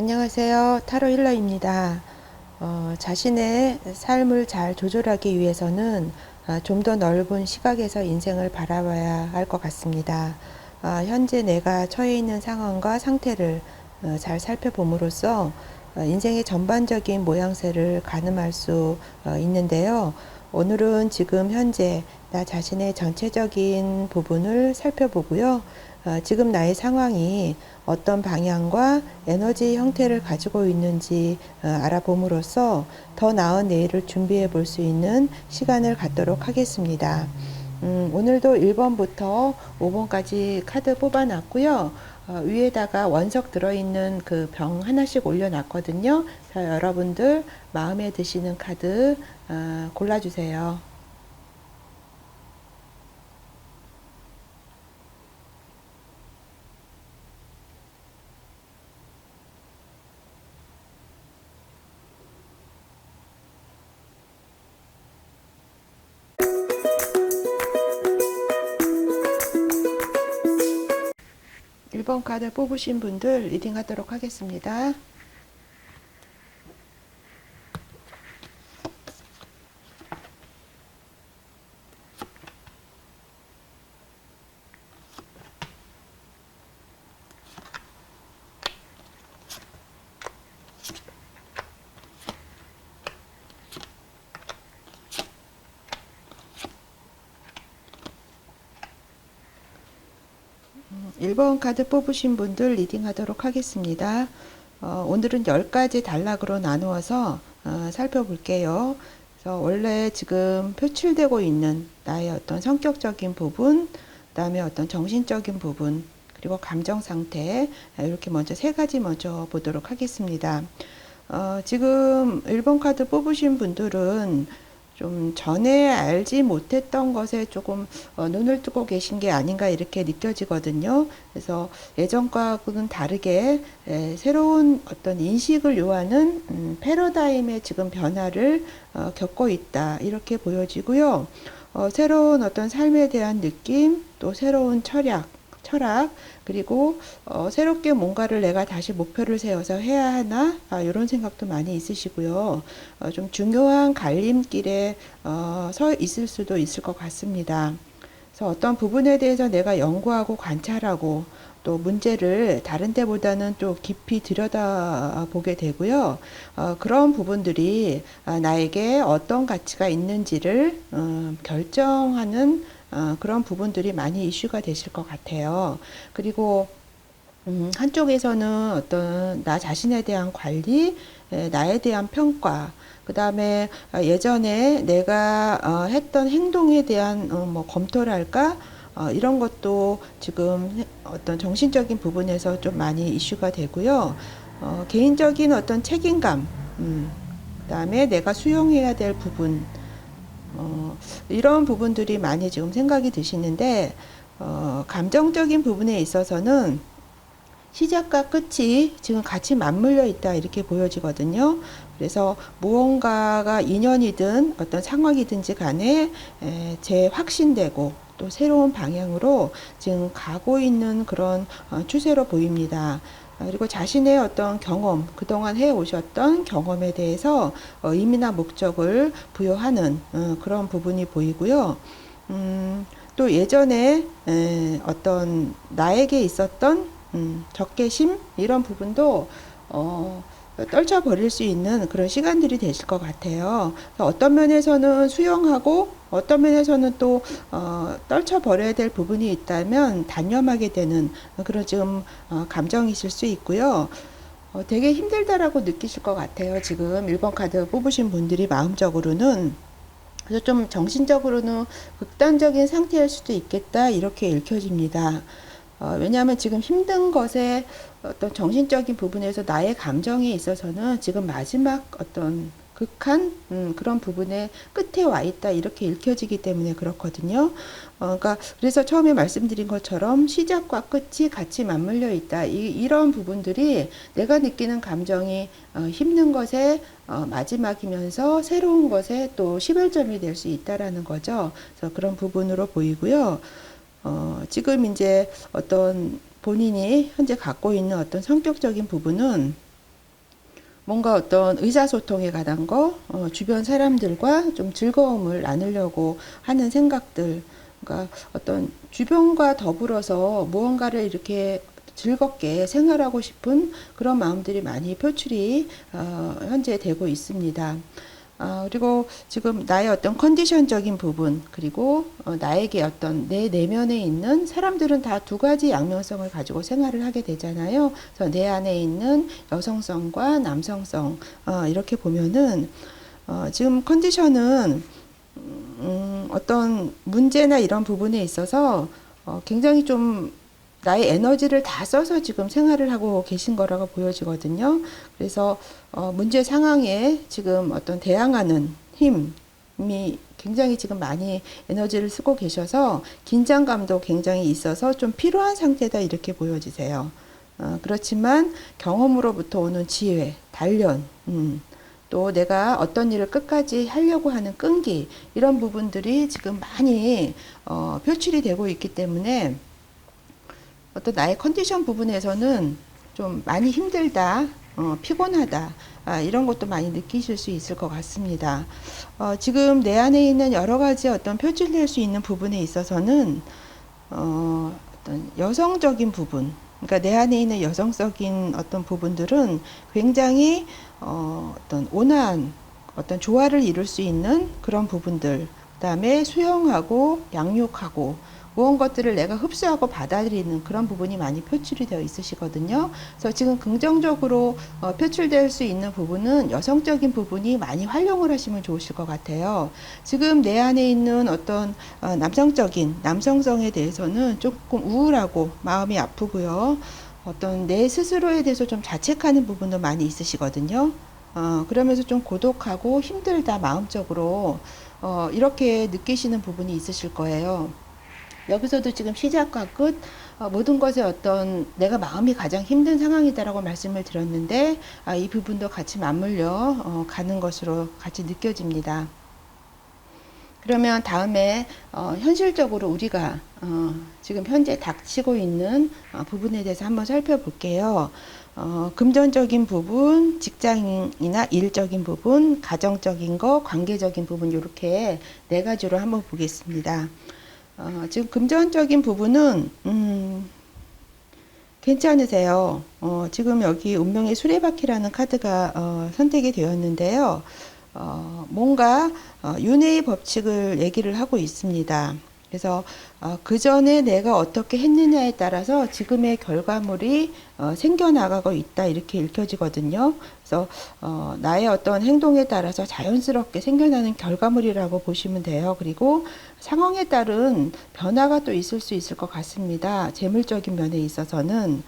안녕하세요. 타로 힐러입니다. 자신의 삶을 잘 조절하기 위해서는 좀 더 넓은 시각에서 인생을 바라봐야 할 것 같습니다. 현재 내가 처해 있는 상황과 상태를 잘 살펴봄으로써 인생의 전반적인 모양새를 가늠할 수 있는데요. 오늘은 지금 현재 나 자신의 전체적인 부분을 살펴보고요. 지금 나의 상황이 어떤 방향과 에너지 형태를 가지고 있는지 알아봄으로써 더 나은 내일을 준비해 볼 수 있는 시간을 갖도록 하겠습니다. 오늘도 1번부터 5번까지 카드 뽑아놨고요. 위에다가 원석 들어있는 그 병 하나씩 올려놨거든요. 자, 여러분들 마음에 드시는 카드 골라주세요. 1번 카드 뽑으신 분들 리딩하도록 하겠습니다. 1번 카드 뽑으신 분들 리딩하도록 하겠습니다. 오늘은 10가지 단락으로 나누어서 살펴볼게요. 그래서 원래 지금 표출되고 있는 나의 어떤 성격적인 부분, 그 다음에 어떤 정신적인 부분, 그리고 감정 상태, 이렇게 먼저 3가지 먼저 보도록 하겠습니다. 지금 1번 카드 뽑으신 분들은 좀 전에 알지 못했던 것에 조금 눈을 뜨고 계신 게 아닌가 이렇게 느껴지거든요. 그래서 예전과는 다르게 새로운 어떤 인식을 요하는 패러다임의 지금 변화를 겪고 있다 이렇게 보여지고요. 새로운 어떤 삶에 대한 느낌, 또 새로운 철학, 그리고 새롭게 뭔가를 내가 다시 목표를 세워서 해야 하나 이런 생각도 많이 있으시고요. 좀 중요한 갈림길에 서 있을 수도 있을 것 같습니다. 그래서 어떤 부분에 대해서 내가 연구하고 관찰하고 또 문제를 다른 때보다는 또 깊이 들여다보게 되고요. 그런 부분들이 나에게 어떤 가치가 있는지를 결정하는 그런 부분들이 많이 이슈가 되실 것 같아요. 그리고 한쪽에서는 어떤 나 자신에 대한 관리, 나에 대한 평가, 그 다음에 예전에 내가 했던 행동에 대한 뭐 검토랄까? 이런 것도 지금 어떤 정신적인 부분에서 좀 많이 이슈가 되고요. 개인적인 어떤 책임감, 그 다음에 내가 수용해야 될 부분, 이런 부분들이 많이 지금 생각이 드시는데, 감정적인 부분에 있어서는 시작과 끝이 지금 같이 맞물려 있다 이렇게 보여지거든요. 그래서 무언가가 인연이든 어떤 상황이든지 간에 재확신되고 또 새로운 방향으로 지금 가고 있는 그런 추세로 보입니다. 그리고 자신의 어떤 경험, 그동안 해오셨던 경험에 대해서 의미나 목적을 부여하는 그런 부분이 보이고요. 또 예전에 어떤 나에게 있었던 적개심 이런 부분도 떨쳐버릴 수 있는 그런 시간들이 되실 것 같아요. 어떤 면에서는 수용하고 어떤 면에서는 또 떨쳐버려야 될 부분이 있다면 단념하게 되는 그런 지금 감정이실 수 있고요. 되게 힘들다라고 느끼실 것 같아요. 지금 1번 카드 뽑으신 분들이 마음적으로는. 그래서 좀 정신적으로는 극단적인 상태일 수도 있겠다 이렇게 읽혀집니다. 왜냐하면 지금 힘든 것에 어떤 정신적인 부분에서 나의 감정에 있어서는 지금 마지막 어떤 극한 그런 부분의 끝에 와 있다 이렇게 읽혀지기 때문에 그렇거든요. 그러니까 그래서 처음에 말씀드린 것처럼 시작과 끝이 같이 맞물려 있다. 이런 부분들이 내가 느끼는 감정이 힘든 것의 마지막이면서 새로운 것에 또 시발점이 될 수 있다라는 거죠. 그래서 그런 부분으로 보이고요. 지금 이제 어떤 본인이 현재 갖고 있는 어떤 성격적인 부분은 뭔가 어떤 의사소통에 관한 거, 주변 사람들과 좀 즐거움을 나누려고 하는 생각들, 그러니까 어떤 주변과 더불어서 무언가를 이렇게 즐겁게 생활하고 싶은 그런 마음들이 많이 표출이 현재 되고 있습니다. 그리고 지금 나의 어떤 컨디션적인 부분, 그리고 나에게 어떤 내 내면에 있는 사람들은 다 두 가지 양면성을 가지고 생활을 하게 되잖아요. 그래서 내 안에 있는 여성성과 남성성, 이렇게 보면은, 지금 컨디션은, 어떤 문제나 이런 부분에 있어서 굉장히 좀 나의 에너지를 다 써서 지금 생활을 하고 계신 거라고 보여지거든요. 그래서 문제 상황에 지금 어떤 대항하는 힘이 굉장히 지금 많이 에너지를 쓰고 계셔서 긴장감도 굉장히 있어서 좀 필요한 상태다 이렇게 보여지세요. 그렇지만 경험으로부터 오는 지혜, 단련, 또 내가 어떤 일을 끝까지 하려고 하는 끈기 이런 부분들이 지금 많이 표출이 되고 있기 때문에 어떤 나의 컨디션 부분에서는 좀 많이 힘들다, 피곤하다, 이런 것도 많이 느끼실 수 있을 것 같습니다. 지금 내 안에 있는 여러 가지 어떤 표출될 수 있는 부분에 있어서는 어떤 여성적인 부분, 그러니까 내 안에 있는 여성적인 어떤 부분들은 굉장히 어떤 온화한 어떤 조화를 이룰 수 있는 그런 부분들, 그다음에 수용하고 양육하고 무언 것들을 내가 흡수하고 받아들이는 그런 부분이 많이 표출이 되어 있으시거든요. 그래서 지금 긍정적으로 표출될 수 있는 부분은 여성적인 부분이 많이 활용을 하시면 좋으실 것 같아요. 지금 내 안에 있는 어떤 남성적인 남성성에 대해서는 조금 우울하고 마음이 아프고요. 어떤 내 스스로에 대해서 좀 자책하는 부분도 많이 있으시거든요. 그러면서 좀 고독하고 힘들다 마음적으로 이렇게 느끼시는 부분이 있으실 거예요. 여기서도 지금 시작과 끝 모든 것에 어떤 내가 마음이 가장 힘든 상황이다라고 말씀을 드렸는데 이 부분도 같이 맞물려 가는 것으로 같이 느껴집니다. 그러면 다음에 현실적으로 우리가 지금 현재 닥치고 있는 부분에 대해서 한번 살펴볼게요. 금전적인 부분, 직장이나 일적인 부분, 가정적인 거, 관계적인 부분 이렇게 네 가지로 한번 보겠습니다. 지금 금전적인 부분은 괜찮으세요. 지금 여기 운명의 수레바퀴라는 카드가 선택이 되었는데요. 뭔가 윤회의 법칙을 얘기를 하고 있습니다. 그래서 그 전에 내가 어떻게 했느냐에 따라서 지금의 결과물이 생겨나가고 있다 이렇게 읽혀지거든요. 그래서 나의 어떤 행동에 따라서 자연스럽게 생겨나는 결과물이라고 보시면 돼요. 그리고 상황에 따른 변화가 또 있을 수 있을 것 같습니다. 재물적인 면에 있어서는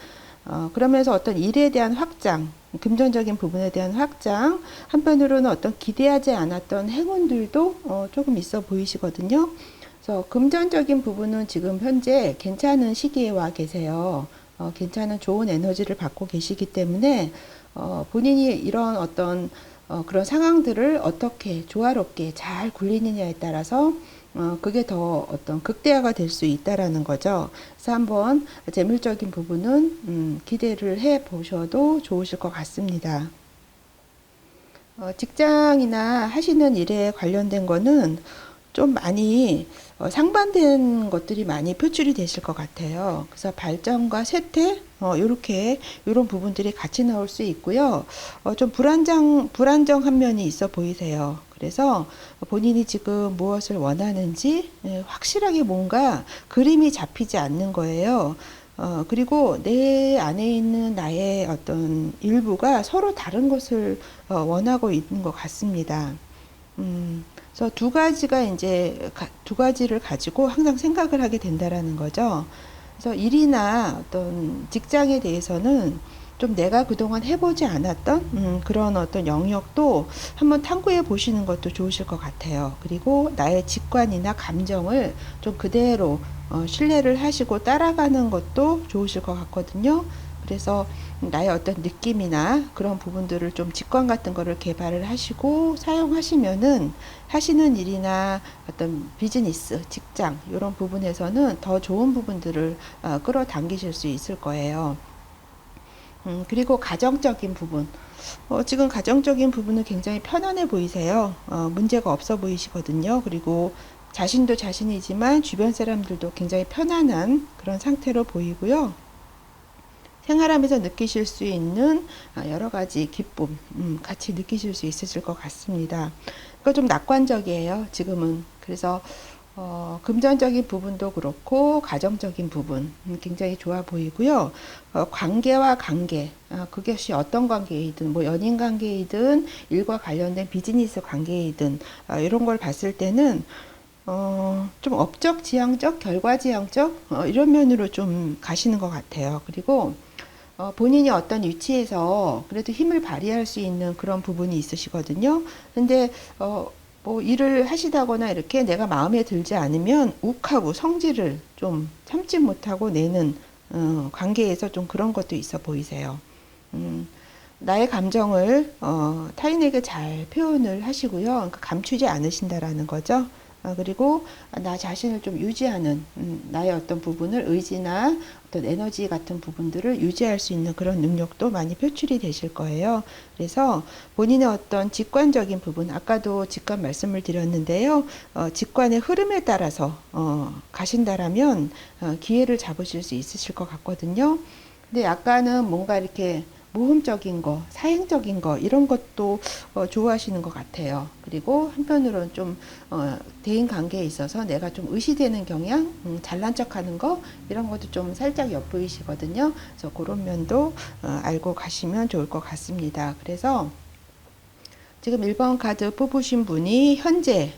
그러면서 어떤 일에 대한 확장, 금전적인 부분에 대한 확장, 한편으로는 어떤 기대하지 않았던 행운들도 조금 있어 보이시거든요. 그래서 금전적인 부분은 지금 현재 괜찮은 시기에 와 계세요. 괜찮은 좋은 에너지를 받고 계시기 때문에 본인이 이런 어떤 그런 상황들을 어떻게 조화롭게 잘 굴리느냐에 따라서 그게 더 어떤 극대화가 될 수 있다라는 거죠. 그래서 한번 재물적인 부분은 기대를 해 보셔도 좋으실 것 같습니다. 직장이나 하시는 일에 관련된 거는 좀 많이 상반된 것들이 많이 표출이 되실 것 같아요. 그래서 발전과 쇠퇴, 요렇게, 요런 부분들이 같이 나올 수 있고요. 좀 불안정한 면이 있어 보이세요. 그래서 본인이 지금 무엇을 원하는지 확실하게 뭔가 그림이 잡히지 않는 거예요. 그리고 내 안에 있는 나의 어떤 일부가 서로 다른 것을 원하고 있는 것 같습니다. 그래서 두 가지를 가지고 항상 생각을 하게 된다라는 거죠. 그래서 일이나 어떤 직장에 대해서는 좀 내가 그동안 해보지 않았던 그런 어떤 영역도 한번 탐구해 보시는 것도 좋으실 것 같아요. 그리고 나의 직관이나 감정을 좀 그대로 신뢰를 하시고 따라가는 것도 좋으실 것 같거든요. 그래서 나의 어떤 느낌이나 그런 부분들을 좀 직관 같은 거를 개발을 하시고 사용하시면은 하시는 일이나 어떤 비즈니스, 직장 이런 부분에서는 더 좋은 부분들을 끌어당기실 수 있을 거예요. 그리고 가정적인 부분. 지금 가정적인 부분은 굉장히 편안해 보이세요. 문제가 없어 보이시거든요. 그리고 자신도 자신이지만 주변 사람들도 굉장히 편안한 그런 상태로 보이고요. 생활하면서 느끼실 수 있는 여러 가지 기쁨, 같이 느끼실 수 있으실 것 같습니다. 그거 좀 낙관적이에요, 지금은. 그래서 금전적인 부분도 그렇고 가정적인 부분 굉장히 좋아 보이고요. 관계와 관계, 그것이 어떤 관계이든 뭐 연인 관계이든 일과 관련된 비즈니스 관계이든 이런 걸 봤을 때는 좀 업적 지향적, 결과 지향적 이런 면으로 좀 가시는 것 같아요. 그리고 본인이 어떤 위치에서 그래도 힘을 발휘할 수 있는 그런 부분이 있으시거든요. 근데 뭐 일을 하시다거나 이렇게 내가 마음에 들지 않으면 욱하고 성질을 좀 참지 못하고 내는 관계에서 좀 그런 것도 있어 보이세요. 음, 나의 감정을 타인에게 잘 표현을 하시고요. 그러니까 감추지 않으신다라는 거죠. 그리고 나 자신을 좀 유지하는 나의 어떤 부분을 의지나 어떤 에너지 같은 부분들을 유지할 수 있는 그런 능력도 많이 표출이 되실 거예요. 그래서 본인의 어떤 직관적인 부분, 아까도 직관 말씀을 드렸는데요. 직관의 흐름에 따라서 가신다라면 기회를 잡으실 수 있으실 것 같거든요. 근데 약간은 뭔가 이렇게 모험적인 거, 사행적인 거, 이런 것도 좋아하시는 것 같아요. 그리고 한편으로는 좀, 대인 관계에 있어서 내가 좀 의시되는 경향, 잘난 척 하는 거, 이런 것도 좀 살짝 엿보이시거든요. 그래서 그런 면도 알고 가시면 좋을 것 같습니다. 그래서 지금 1번 카드 뽑으신 분이 현재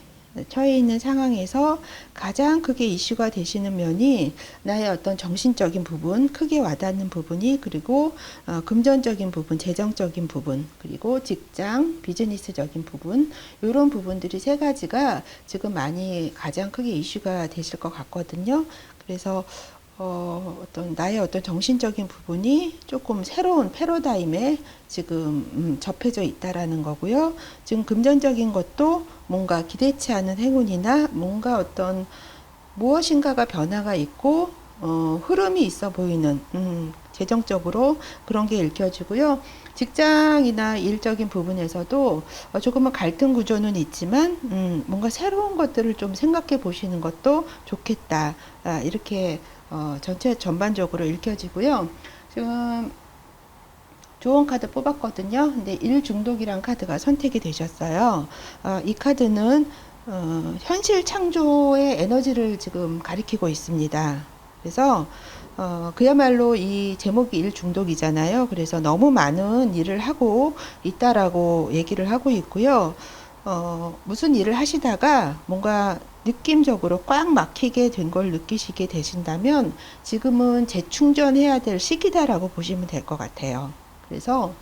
처해 있는 상황에서 가장 크게 이슈가 되시는 면이 나의 어떤 정신적인 부분, 크게 와닿는 부분이, 그리고 금전적인 부분, 재정적인 부분, 그리고 직장, 비즈니스적인 부분, 이런 부분들이 세 가지가 지금 많이 가장 크게 이슈가 되실 것 같거든요. 그래서 어떤 나의 어떤 정신적인 부분이 조금 새로운 패러다임에 지금 접해져 있다라는 거고요. 지금 금전적인 것도 뭔가 기대치 않은 행운이나 뭔가 어떤 무엇인가가 변화가 있고 흐름이 있어 보이는 재정적으로 그런 게 읽혀지고요. 직장이나 일적인 부분에서도 조금은 갈등 구조는 있지만 뭔가 새로운 것들을 좀 생각해 보시는 것도 좋겠다. 이렇게 전체 전반적으로 읽혀지고요. 지금 좋은 카드 뽑았거든요. 근데 일 중독이란 카드가 선택이 되셨어요. 이 카드는 현실 창조의 에너지를 지금 가리키고 있습니다. 그래서 그야말로 이 제목이 일 중독이잖아요. 그래서 너무 많은 일을 하고 있다라고 얘기를 하고 있고요. 무슨 일을 하시다가 뭔가 느낌적으로 꽉 막히게 된 걸 느끼시게 되신다면 지금은 재충전해야 될 시기다라고 보시면 될 것 같아요. 그래서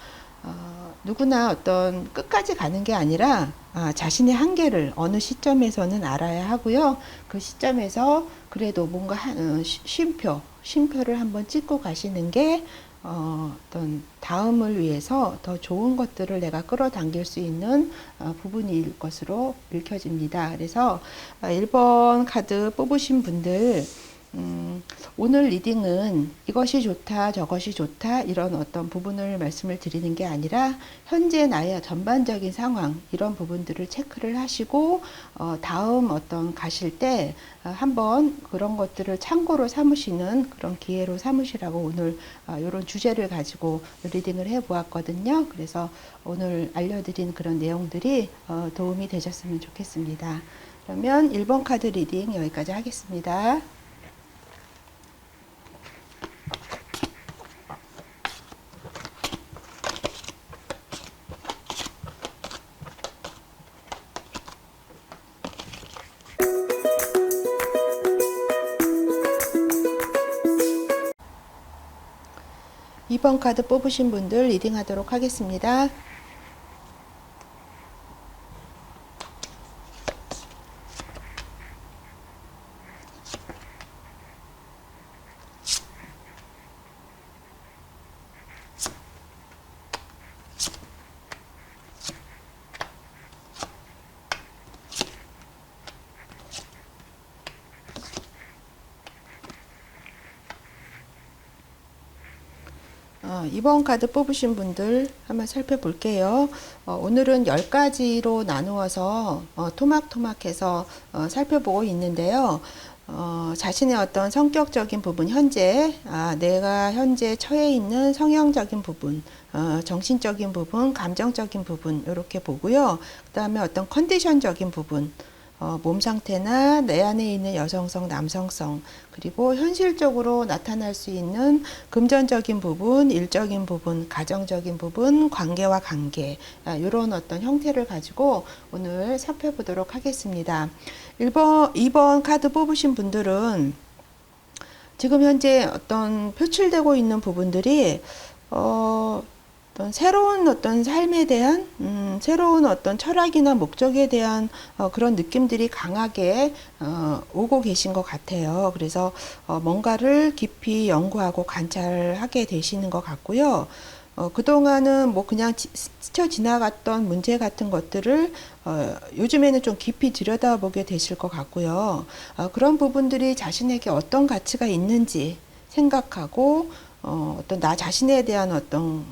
누구나 어떤 끝까지 가는 게 아니라 자신의 한계를 어느 시점에서는 알아야 하고요. 그 시점에서 그래도 뭔가 쉼표를 한번 찍고 가시는 게 어떤 다음을 위해서 더 좋은 것들을 내가 끌어당길 수 있는 부분일 것으로 읽혀집니다. 그래서 1번 카드 뽑으신 분들 오늘 리딩은 이것이 좋다, 저것이 좋다, 이런 어떤 부분을 말씀을 드리는 게 아니라 현재 나의 전반적인 상황, 이런 부분들을 체크를 하시고, 다음 어떤 가실 때 한번 그런 것들을 참고로 삼으시는 그런 기회로 삼으시라고 오늘 이런 주제를 가지고 리딩을 해 보았거든요. 그래서 오늘 알려드린 그런 내용들이 도움이 되셨으면 좋겠습니다. 그러면 1번 카드 리딩 여기까지 하겠습니다. 2번 카드 뽑으신 분들 리딩 하도록 하겠습니다. 이번 카드 뽑으신 분들 한번 살펴볼게요. 오늘은 10가지로 나누어서 토막토막해서 살펴보고 있는데요. 자신의 어떤 성격적인 부분, 내가 현재 처해 있는 성향적인 부분, 정신적인 부분, 감정적인 부분, 이렇게 보고요. 그 다음에 어떤 컨디션적인 부분, 몸 상태나 내 안에 있는 여성성, 남성성, 그리고 현실적으로 나타날 수 있는 금전적인 부분, 일적인 부분, 가정적인 부분, 관계와 관계, 이런 어떤 형태를 가지고 오늘 살펴보도록 하겠습니다. 2번 카드 뽑으신 분들은 지금 현재 어떤 표출되고 있는 부분들이 어떤 새로운 어떤 삶에 대한 새로운 어떤 철학이나 목적에 대한 그런 느낌들이 강하게 오고 계신 것 같아요. 그래서 뭔가를 깊이 연구하고 관찰하게 되시는 것 같고요. 그동안은 뭐 그냥 스쳐 지나갔던 문제 같은 것들을 요즘에는 좀 깊이 들여다보게 되실 것 같고요. 그런 부분들이 자신에게 어떤 가치가 있는지 생각하고 어떤 나 자신에 대한 어떤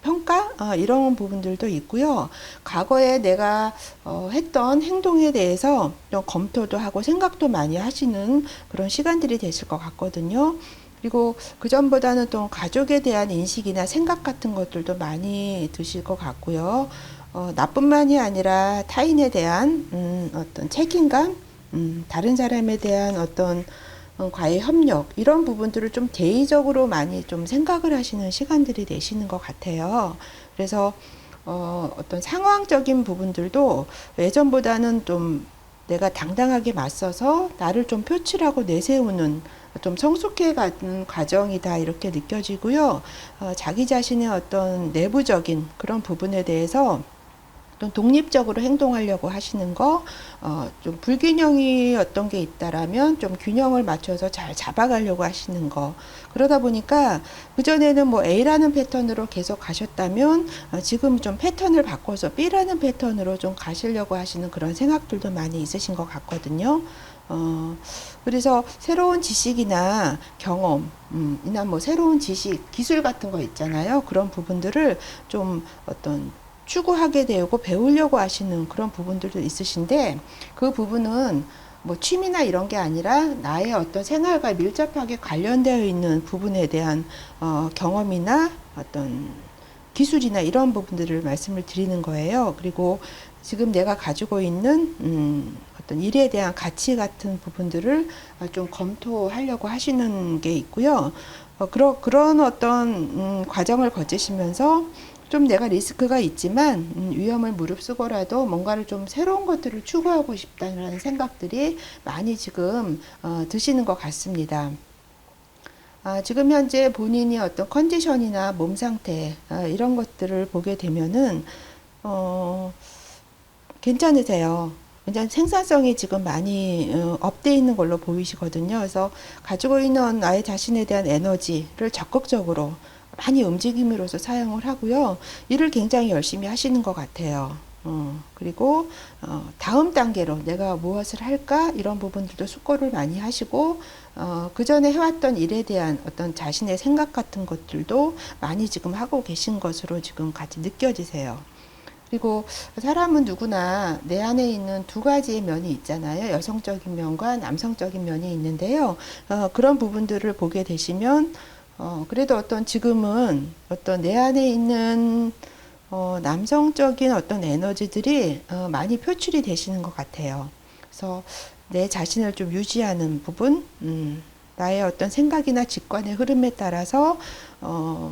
평가? 이런 부분들도 있고요. 과거에 내가 했던 행동에 대해서 좀 검토도 하고 생각도 많이 하시는 그런 시간들이 되실 것 같거든요. 그리고 그전보다는 또 가족에 대한 인식이나 생각 같은 것들도 많이 드실 것 같고요. 나뿐만이 아니라 타인에 대한 어떤 책임감, 다른 사람에 대한 어떤 과의 협력, 이런 부분들을 좀 대의적으로 많이 좀 생각을 하시는 시간들이 되시는 것 같아요. 그래서 어떤 상황적인 부분들도 예전보다는 좀 내가 당당하게 맞서서 나를 좀 표출하고 내세우는 좀 성숙해가는 과정이다, 이렇게 느껴지고요. 자기 자신의 어떤 내부적인 그런 부분에 대해서 좀 독립적으로 행동하려고 하시는 거, 좀 불균형이 어떤 게 있다라면 좀 균형을 맞춰서 잘 잡아가려고 하시는 거. 그러다 보니까 그전에는 뭐 A라는 패턴으로 계속 가셨다면 지금 좀 패턴을 바꿔서 B라는 패턴으로 좀 가시려고 하시는 그런 생각들도 많이 있으신 것 같거든요. 그래서 새로운 지식이나 경험, 이나 뭐 새로운 지식, 기술 같은 거 있잖아요. 그런 부분들을 좀 어떤 추구하게 되고 배우려고 하시는 그런 부분들도 있으신데, 그 부분은 뭐 취미나 이런 게 아니라 나의 어떤 생활과 밀접하게 관련되어 있는 부분에 대한 경험이나 어떤 기술이나 이런 부분들을 말씀을 드리는 거예요. 그리고 지금 내가 가지고 있는 어떤 일에 대한 가치 같은 부분들을 좀 검토하려고 하시는 게 있고요. 그런 어떤 과정을 거치시면서 좀 내가 리스크가 있지만 위험을 무릅쓰고라도 뭔가를 좀 새로운 것들을 추구하고 싶다는 생각들이 많이 지금 드시는 것 같습니다. 지금 현재 본인이 어떤 컨디션이나 몸 상태 이런 것들을 보게 되면은 괜찮으세요. 굉장히 생산성이 지금 많이 업돼 있는 걸로 보이시거든요. 그래서 가지고 있는 나의 자신에 대한 에너지를 적극적으로 많이 움직임으로써 사용을 하고요. 일을 굉장히 열심히 하시는 것 같아요. 그리고 다음 단계로 내가 무엇을 할까, 이런 부분들도 숙고를 많이 하시고, 그 전에 해왔던 일에 대한 어떤 자신의 생각 같은 것들도 많이 지금 하고 계신 것으로 지금 같이 느껴지세요. 그리고 사람은 누구나 내 안에 있는 두 가지의 면이 있잖아요. 여성적인 면과 남성적인 면이 있는데요. 그런 부분들을 보게 되시면 그래도 어떤 지금은 어떤 내 안에 있는 남성적인 어떤 에너지들이 많이 표출이 되시는 것 같아요. 그래서 내 자신을 좀 유지하는 부분, 나의 어떤 생각이나 직관의 흐름에 따라서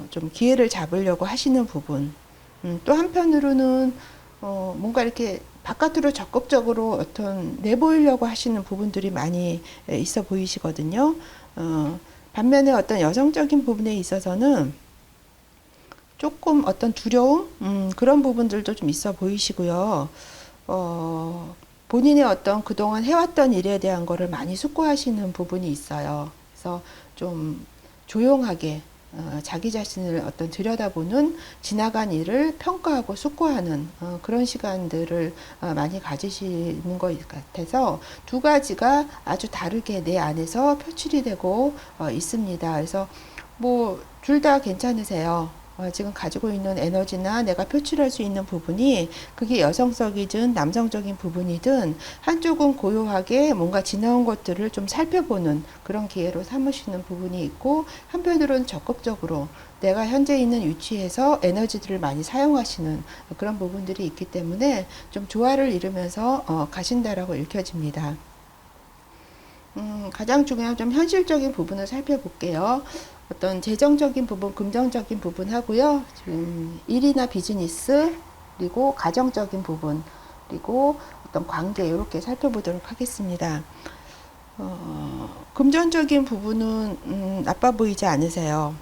좀 기회를 잡으려고 하시는 부분, 또 한편으로는 뭔가 이렇게 바깥으로 적극적으로 어떤 내보이려고 하시는 부분들이 많이 있어 보이시거든요. 반면에 어떤 여성적인 부분에 있어서는 조금 어떤 두려움, 그런 부분들도 좀 있어 보이시고요. 본인의 어떤 그동안 해왔던 일에 대한 거를 많이 숙고하시는 부분이 있어요. 그래서 좀 조용하게 자기 자신을 어떤 들여다보는, 지나간 일을 평가하고 숙고하는 그런 시간들을 많이 가지시는 것 같아서 두 가지가 아주 다르게 내 안에서 표출이 되고 있습니다. 그래서 뭐 둘 다 괜찮으세요. 지금 가지고 있는 에너지나 내가 표출할 수 있는 부분이 그게 여성적이든 남성적인 부분이든 한쪽은 고요하게 뭔가 지나온 것들을 좀 살펴보는 그런 기회로 삼으시는 부분이 있고, 한편으로는 적극적으로 내가 현재 있는 위치에서 에너지들을 많이 사용하시는 그런 부분들이 있기 때문에 좀 조화를 이루면서 가신다라고 읽혀집니다. 가장 중요한 좀 현실적인 부분을 살펴볼게요. 어떤 재정적인 부분, 금전적인 부분 하고요. 지금 일이나 비즈니스, 그리고 가정적인 부분, 그리고 어떤 관계, 이렇게 살펴보도록 하겠습니다. 금전적인 부분은 나빠 보이지 않으세요.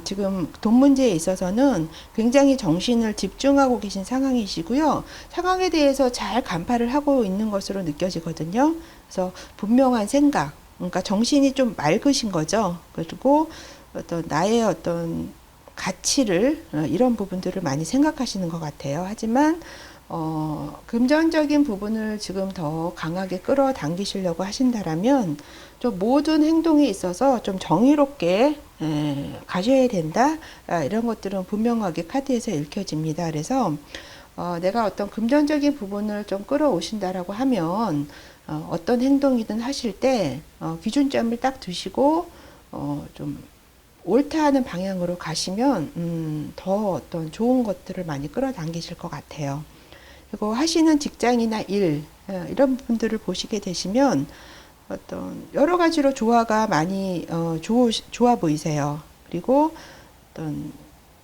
지금 돈 문제에 있어서는 굉장히 정신을 집중하고 계신 상황이시고요. 상황에 대해서 잘 간파를 하고 있는 것으로 느껴지거든요. 그래서 분명한 생각, 그러니까 정신이 좀 맑으신 거죠. 그리고 어떤 나의 어떤 가치를, 이런 부분들을 많이 생각하시는 것 같아요. 하지만 금전적인 부분을 지금 더 강하게 끌어당기시려고 하신다라면 좀 모든 행동에 있어서 좀 정의롭게 가셔야 된다. 이런 것들은 분명하게 카드에서 읽혀집니다. 그래서 내가 어떤 금전적인 부분을 좀 끌어오신다라고 하면 어떤 행동이든 하실 때 기준점을 딱 두시고 좀 옳다 하는 방향으로 가시면 더 어떤 좋은 것들을 많이 끌어당기실 것 같아요. 그리고 하시는 직장이나 일, 이런 부분들을 보시게 되시면 어떤 여러 가지로 조화가 많이 좋아 보이세요. 그리고 어떤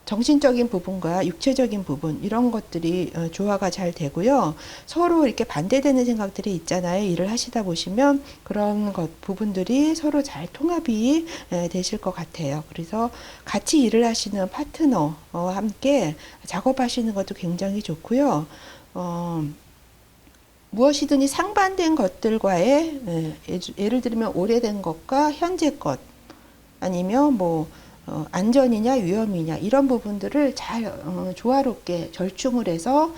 정신적인 부분과 육체적인 부분, 이런 것들이 조화가 잘 되고요. 서로 이렇게 반대되는 생각들이 있잖아요. 일을 하시다 보시면 그런 부분들이 서로 잘 통합이 되실 것 같아요. 그래서 같이 일을 하시는 파트너와 함께 작업하시는 것도 굉장히 좋고요. 무엇이든지 상반된 것들과의, 예를 들면 오래된 것과 현재 것, 아니면 뭐 안전이냐 위험이냐, 이런 부분들을 잘 조화롭게 절충을 해서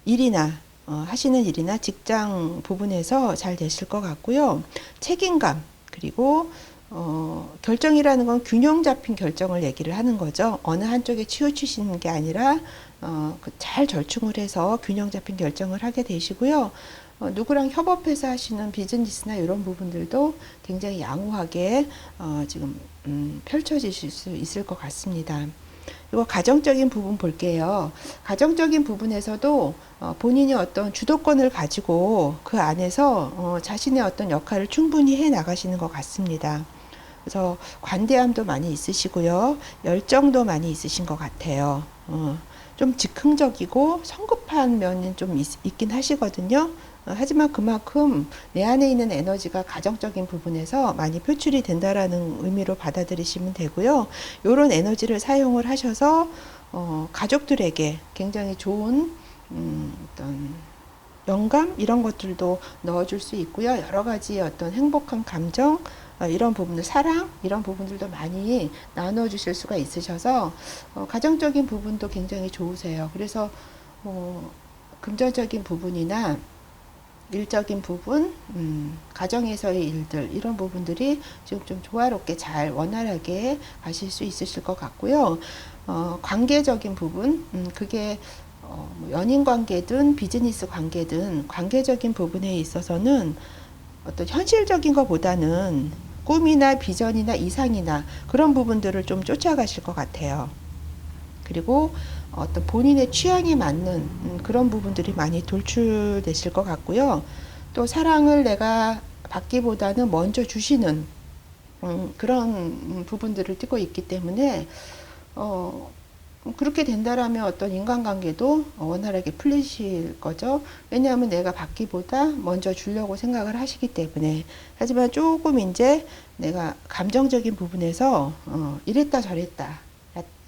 일이나 하시는 일이나 직장 부분에서 잘 되실 것 같고요. 책임감, 그리고 결정이라는 건 균형 잡힌 결정을 얘기를 하는 거죠. 어느 한쪽에 치우치시는 게 아니라 잘 절충을 해서 균형 잡힌 결정을 하게 되시고요. 누구랑 협업해서 하시는 비즈니스나 이런 부분들도 굉장히 양호하게 지금 펼쳐지실 수 있을 것 같습니다. 그리고 가정적인 부분 볼게요. 가정적인 부분에서도 본인이 어떤 주도권을 가지고 그 안에서 자신의 어떤 역할을 충분히 해 나가시는 것 같습니다. 그래서 관대함도 많이 있으시고요. 열정도 많이 있으신 것 같아요. 좀 즉흥적이고 성급한 면이 좀 있긴 하시거든요. 하지만 그만큼 내 안에 있는 에너지가 가정적인 부분에서 많이 표출이 된다라는 의미로 받아들이시면 되고요. 이런 에너지를 사용을 하셔서 가족들에게 굉장히 좋은 어떤 영감, 이런 것들도 넣어줄 수 있고요. 여러 가지 어떤 행복한 감정, 이런 부분들, 사랑, 이런 부분들도 많이 나눠주실 수가 있으셔서 가정적인 부분도 굉장히 좋으세요. 그래서 금전적인 부분이나 일적인 부분, 가정에서의 일들, 이런 부분들이 지금 좀 조화롭게 잘 원활하게 가실 수 있으실 것 같고요. 관계적인 부분, 그게 연인 관계든 비즈니스 관계든 관계적인 부분에 있어서는 어떤 현실적인 것보다는 꿈이나 비전이나 이상이나 그런 부분들을 좀 쫓아가실 것 같아요. 그리고 어떤 본인의 취향에 맞는 그런 부분들이 많이 돌출되실 것 같고요. 또 사랑을 내가 받기보다는 먼저 주시는 그런 부분들을 띠고 있기 때문에 그렇게 된다라면 어떤 인간관계도 원활하게 풀리실 거죠. 왜냐하면 내가 받기보다 먼저 주려고 생각을 하시기 때문에. 하지만 조금 이제 내가 감정적인 부분에서 이랬다 저랬다,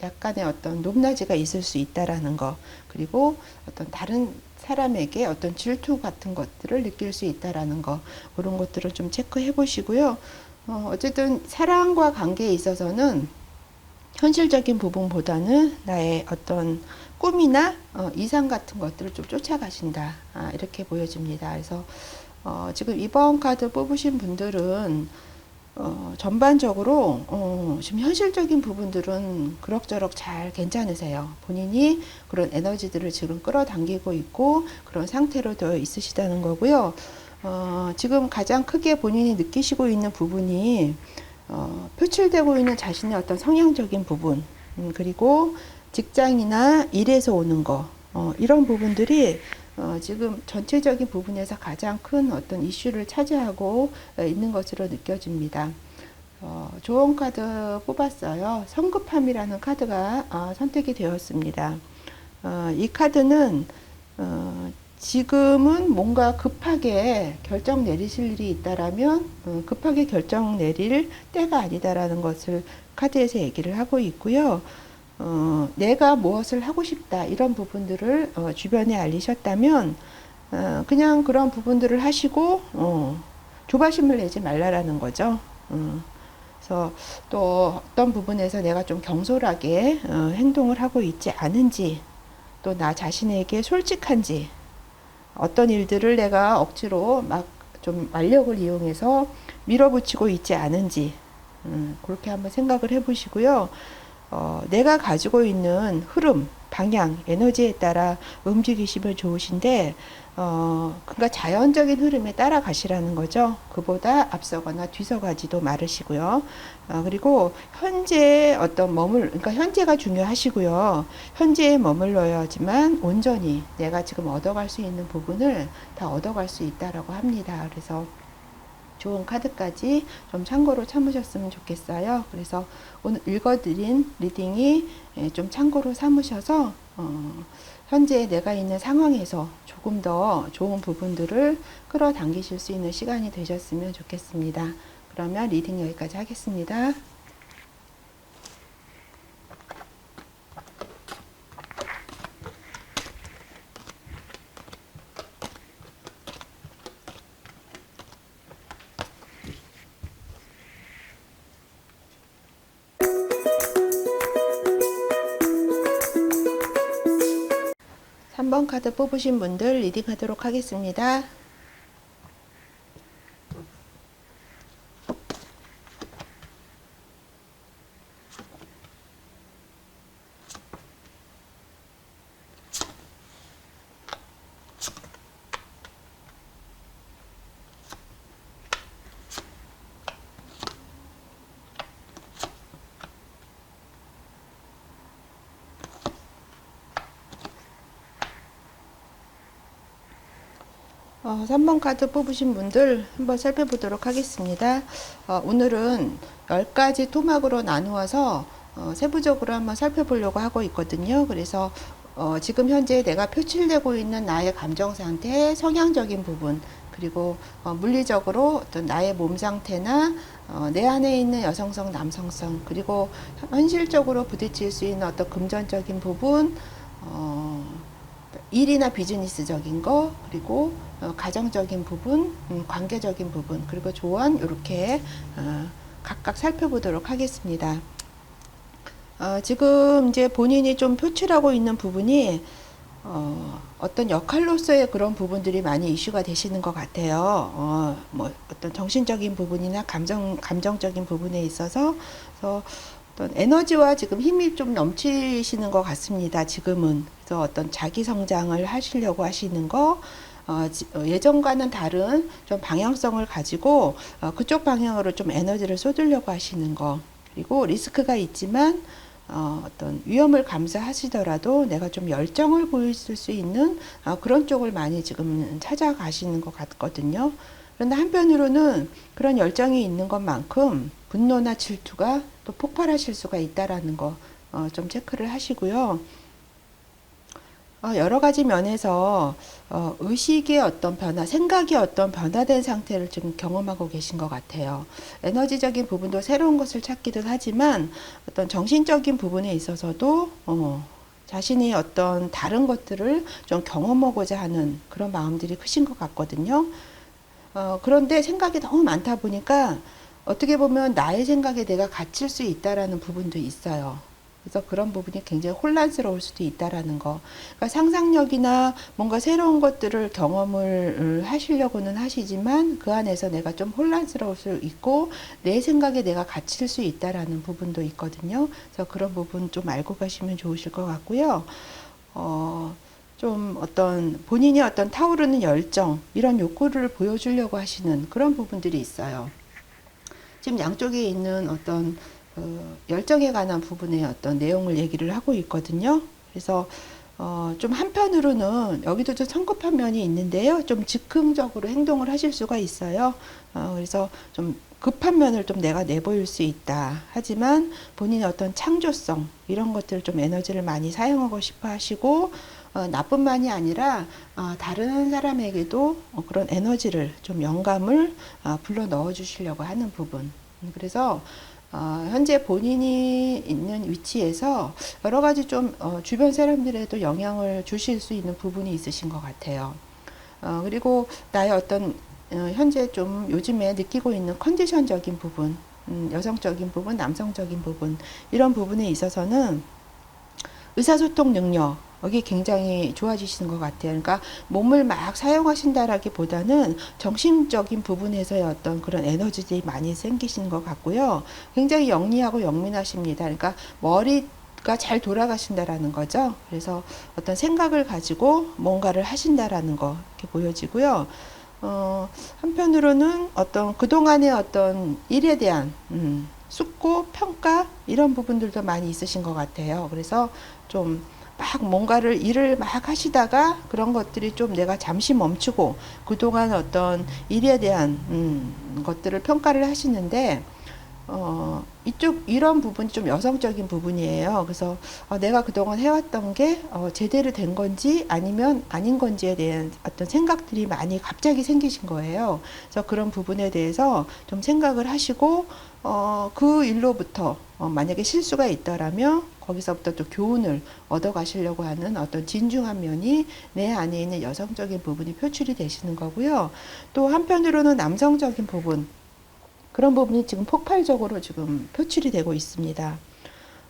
약간의 어떤 높낮이가 있을 수 있다라는 거, 그리고 어떤 다른 사람에게 어떤 질투 같은 것들을 느낄 수 있다라는 거, 그런 것들을 좀 체크해 보시고요. 어쨌든 사랑과 관계에 있어서는 현실적인 부분보다는 나의 어떤 꿈이나 이상 같은 것들을 좀 쫓아가신다, 이렇게 보여집니다. 그래서 지금 이번 카드 뽑으신 분들은 전반적으로 지금 현실적인 부분들은 그럭저럭 잘 괜찮으세요. 본인이 그런 에너지들을 지금 끌어당기고 있고 그런 상태로 되어 있으시다는 거고요. 지금 가장 크게 본인이 느끼시고 있는 부분이 표출되고 있는 자신의 어떤 성향적인 부분, 그리고 직장이나 일에서 오는 거, 이런 부분들이 지금 전체적인 부분에서 가장 큰 어떤 이슈를 차지하고 있는 것으로 느껴집니다. 조언 카드 뽑았어요. 성급함이라는 카드가 선택이 되었습니다. 이 카드는 지금은 뭔가 급하게 결정 내리실 일이 있다라면 급하게 결정 내릴 때가 아니다라는 것을 카드에서 얘기를 하고 있고요. 내가 무엇을 하고 싶다 이런 부분들을 주변에 알리셨다면 그냥 그런 부분들을 하시고 조바심을 내지 말라라는 거죠. 그래서 또 어떤 부분에서 내가 좀 경솔하게 행동을 하고 있지 않은지, 또 나 자신에게 솔직한지, 어떤 일들을 내가 억지로 막 좀 완력을 이용해서 밀어붙이고 있지 않은지, 그렇게 한번 생각을 해보시고요. 내가 가지고 있는 흐름, 방향, 에너지에 따라 움직이시면 좋으신데, 그러니까 자연적인 흐름에 따라가시라는 거죠. 그보다 앞서거나 뒤서가지도 말으시고요. 그리고 현재에 그러니까 현재가 중요하시고요. 현재에 머물러야지만 온전히 내가 지금 얻어갈 수 있는 부분을 다 얻어갈 수 있다라고 합니다. 그래서 좋은 카드까지 좀 참고로 삼으셨으면 좋겠어요. 그래서 오늘 읽어드린 리딩이 좀 참고로 삼으셔서 현재 내가 있는 상황에서 조금 더 좋은 부분들을 끌어당기실 수 있는 시간이 되셨으면 좋겠습니다. 그러면 리딩 여기까지 하겠습니다. 3번 카드 뽑으신 분들 리딩하도록 하겠습니다. 어, 3번 카드 뽑으신 분들 한번 살펴보도록 하겠습니다. 오늘은 10가지 토막으로 나누어서 세부적으로 한번 살펴보려고 하고 있거든요. 그래서 지금 현재 내가 표출되고 있는 나의 감정 상태, 성향적인 부분, 그리고 물리적으로 어떤 나의 몸 상태나 내 안에 있는 여성성, 남성성, 그리고 현실적으로 부딪힐 수 있는 어떤 금전적인 부분, 일이나 비즈니스적인 거, 그리고 가정적인 부분, 관계적인 부분, 그리고 조언, 이렇게 각각 살펴보도록 하겠습니다. 지금 이제 본인이 좀 표출하고 있는 부분이 어떤 역할로서의 그런 부분들이 많이 이슈가 되시는 것 같아요. 뭐 어떤 정신적인 부분이나 감정적인 부분에 있어서 어떤 에너지와 지금 힘이 좀 넘치시는 것 같습니다. 지금은. 그래서 어떤 자기 성장을 하시려고 하시는 거, 예전과는 다른 좀 방향성을 가지고 그쪽 방향으로 좀 에너지를 쏟으려고 하시는 거, 그리고 리스크가 있지만 어떤 위험을 감수하시더라도 내가 좀 열정을 보이실 수 있는 그런 쪽을 많이 지금 찾아가시는 것 같거든요. 그런데 한편으로는 그런 열정이 있는 것만큼 분노나 질투가 또 폭발하실 수가 있다라는 거 좀 체크를 하시고요. 여러 가지 면에서 의식의 어떤 변화, 생각이 어떤 변화된 상태를 지금 경험하고 계신 것 같아요. 에너지적인 부분도 새로운 것을 찾기도 하지만 어떤 정신적인 부분에 있어서도 자신이 어떤 다른 것들을 좀 경험하고자 하는 그런 마음들이 크신 것 같거든요. 그런데 생각이 너무 많다 보니까 어떻게 보면 나의 생각에 내가 갇힐 수 있다라는 부분도 있어요. 그래서 그런 부분이 굉장히 혼란스러울 수도 있다라는 거. 그러니까 상상력이나 뭔가 새로운 것들을 경험을 하시려고는 하시지만 그 안에서 내가 좀 혼란스러울 수 있고 내 생각에 내가 갇힐 수 있다라는 부분도 있거든요. 그래서 그런 부분 좀 알고 가시면 좋으실 것 같고요. 좀 어떤 본인이 어떤 타오르는 열정 이런 욕구를 보여주려고 하시는 그런 부분들이 있어요. 지금 양쪽에 있는 어떤 열정에 관한 부분의 어떤 내용을 얘기를 하고 있거든요. 그래서 좀 한편으로는 여기도 좀 성급한 면이 있는데요. 좀 즉흥적으로 행동을 하실 수가 있어요. 그래서 좀 급한 면을 좀 내가 내보일 수 있다. 하지만 본인의 어떤 창조성 이런 것들을 좀 에너지를 많이 사용하고 싶어 하시고 나뿐만이 아니라 다른 사람에게도 그런 에너지를 좀 영감을 불러 넣어 주시려고 하는 부분. 그래서 현재 본인이 있는 위치에서 여러 가지 좀 주변 사람들에도 영향을 주실 수 있는 부분이 있으신 것 같아요. 그리고 나의 어떤 현재 좀 요즘에 느끼고 있는 컨디션적인 부분, 여성적인 부분, 남성적인 부분 이런 부분에 있어서는 의사소통 능력이 굉장히 좋아지시는 것 같아요. 그러니까 몸을 막 사용하신다라기보다는 정신적인 부분에서의 어떤 그런 에너지들이 많이 생기시는 것 같고요. 굉장히 영리하고 영민하십니다. 그러니까 머리가 잘 돌아가신다라는 거죠. 그래서 어떤 생각을 가지고 뭔가를 하신다라는 거 이렇게 보여지고요. 한편으로는 어떤 그동안의 어떤 일에 대한 숙고, 평가 이런 부분들도 많이 있으신 것 같아요. 그래서 좀 막 뭔가를 일을 막 하시다가 그런 것들이 좀 내가 잠시 멈추고 그동안 어떤 일에 대한 것들을 평가를 하시는데 이런 부분이 좀 여성적인 부분이에요. 그래서 내가 그동안 해왔던 게 제대로 된 건지 아니면 아닌 건지에 대한 어떤 생각들이 많이 갑자기 생기신 거예요. 그래서 그런 부분에 대해서 좀 생각을 하시고 그 일로부터 만약에 실수가 있더라면 거기서부터 또 교훈을 얻어 가시려고 하는 어떤 진중한 면이 내 안에 있는 여성적인 부분이 표출이 되시는 거고요. 또 한편으로는 남성적인 부분, 그런 부분이 지금 폭발적으로 지금 표출이 되고 있습니다.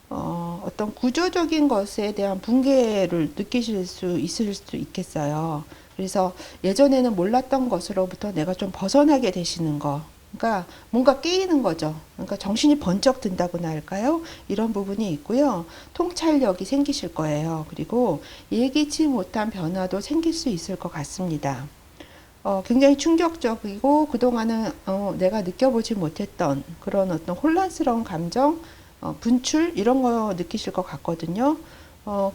어떤 구조적인 것에 대한 붕괴를 느끼실 수 있을 수 있겠어요. 그래서 예전에는 몰랐던 것으로부터 내가 좀 벗어나게 되시는 거. 그러니까 뭔가 깨이는 거죠. 그러니까 정신이 번쩍 든다고나 할까요? 이런 부분이 있고요. 통찰력이 생기실 거예요. 그리고 예기치 못한 변화도 생길 수 있을 것 같습니다. 굉장히 충격적이고 그동안은 내가 느껴보지 못했던 그런 어떤 혼란스러운 감정, 분출 이런 거 느끼실 것 같거든요.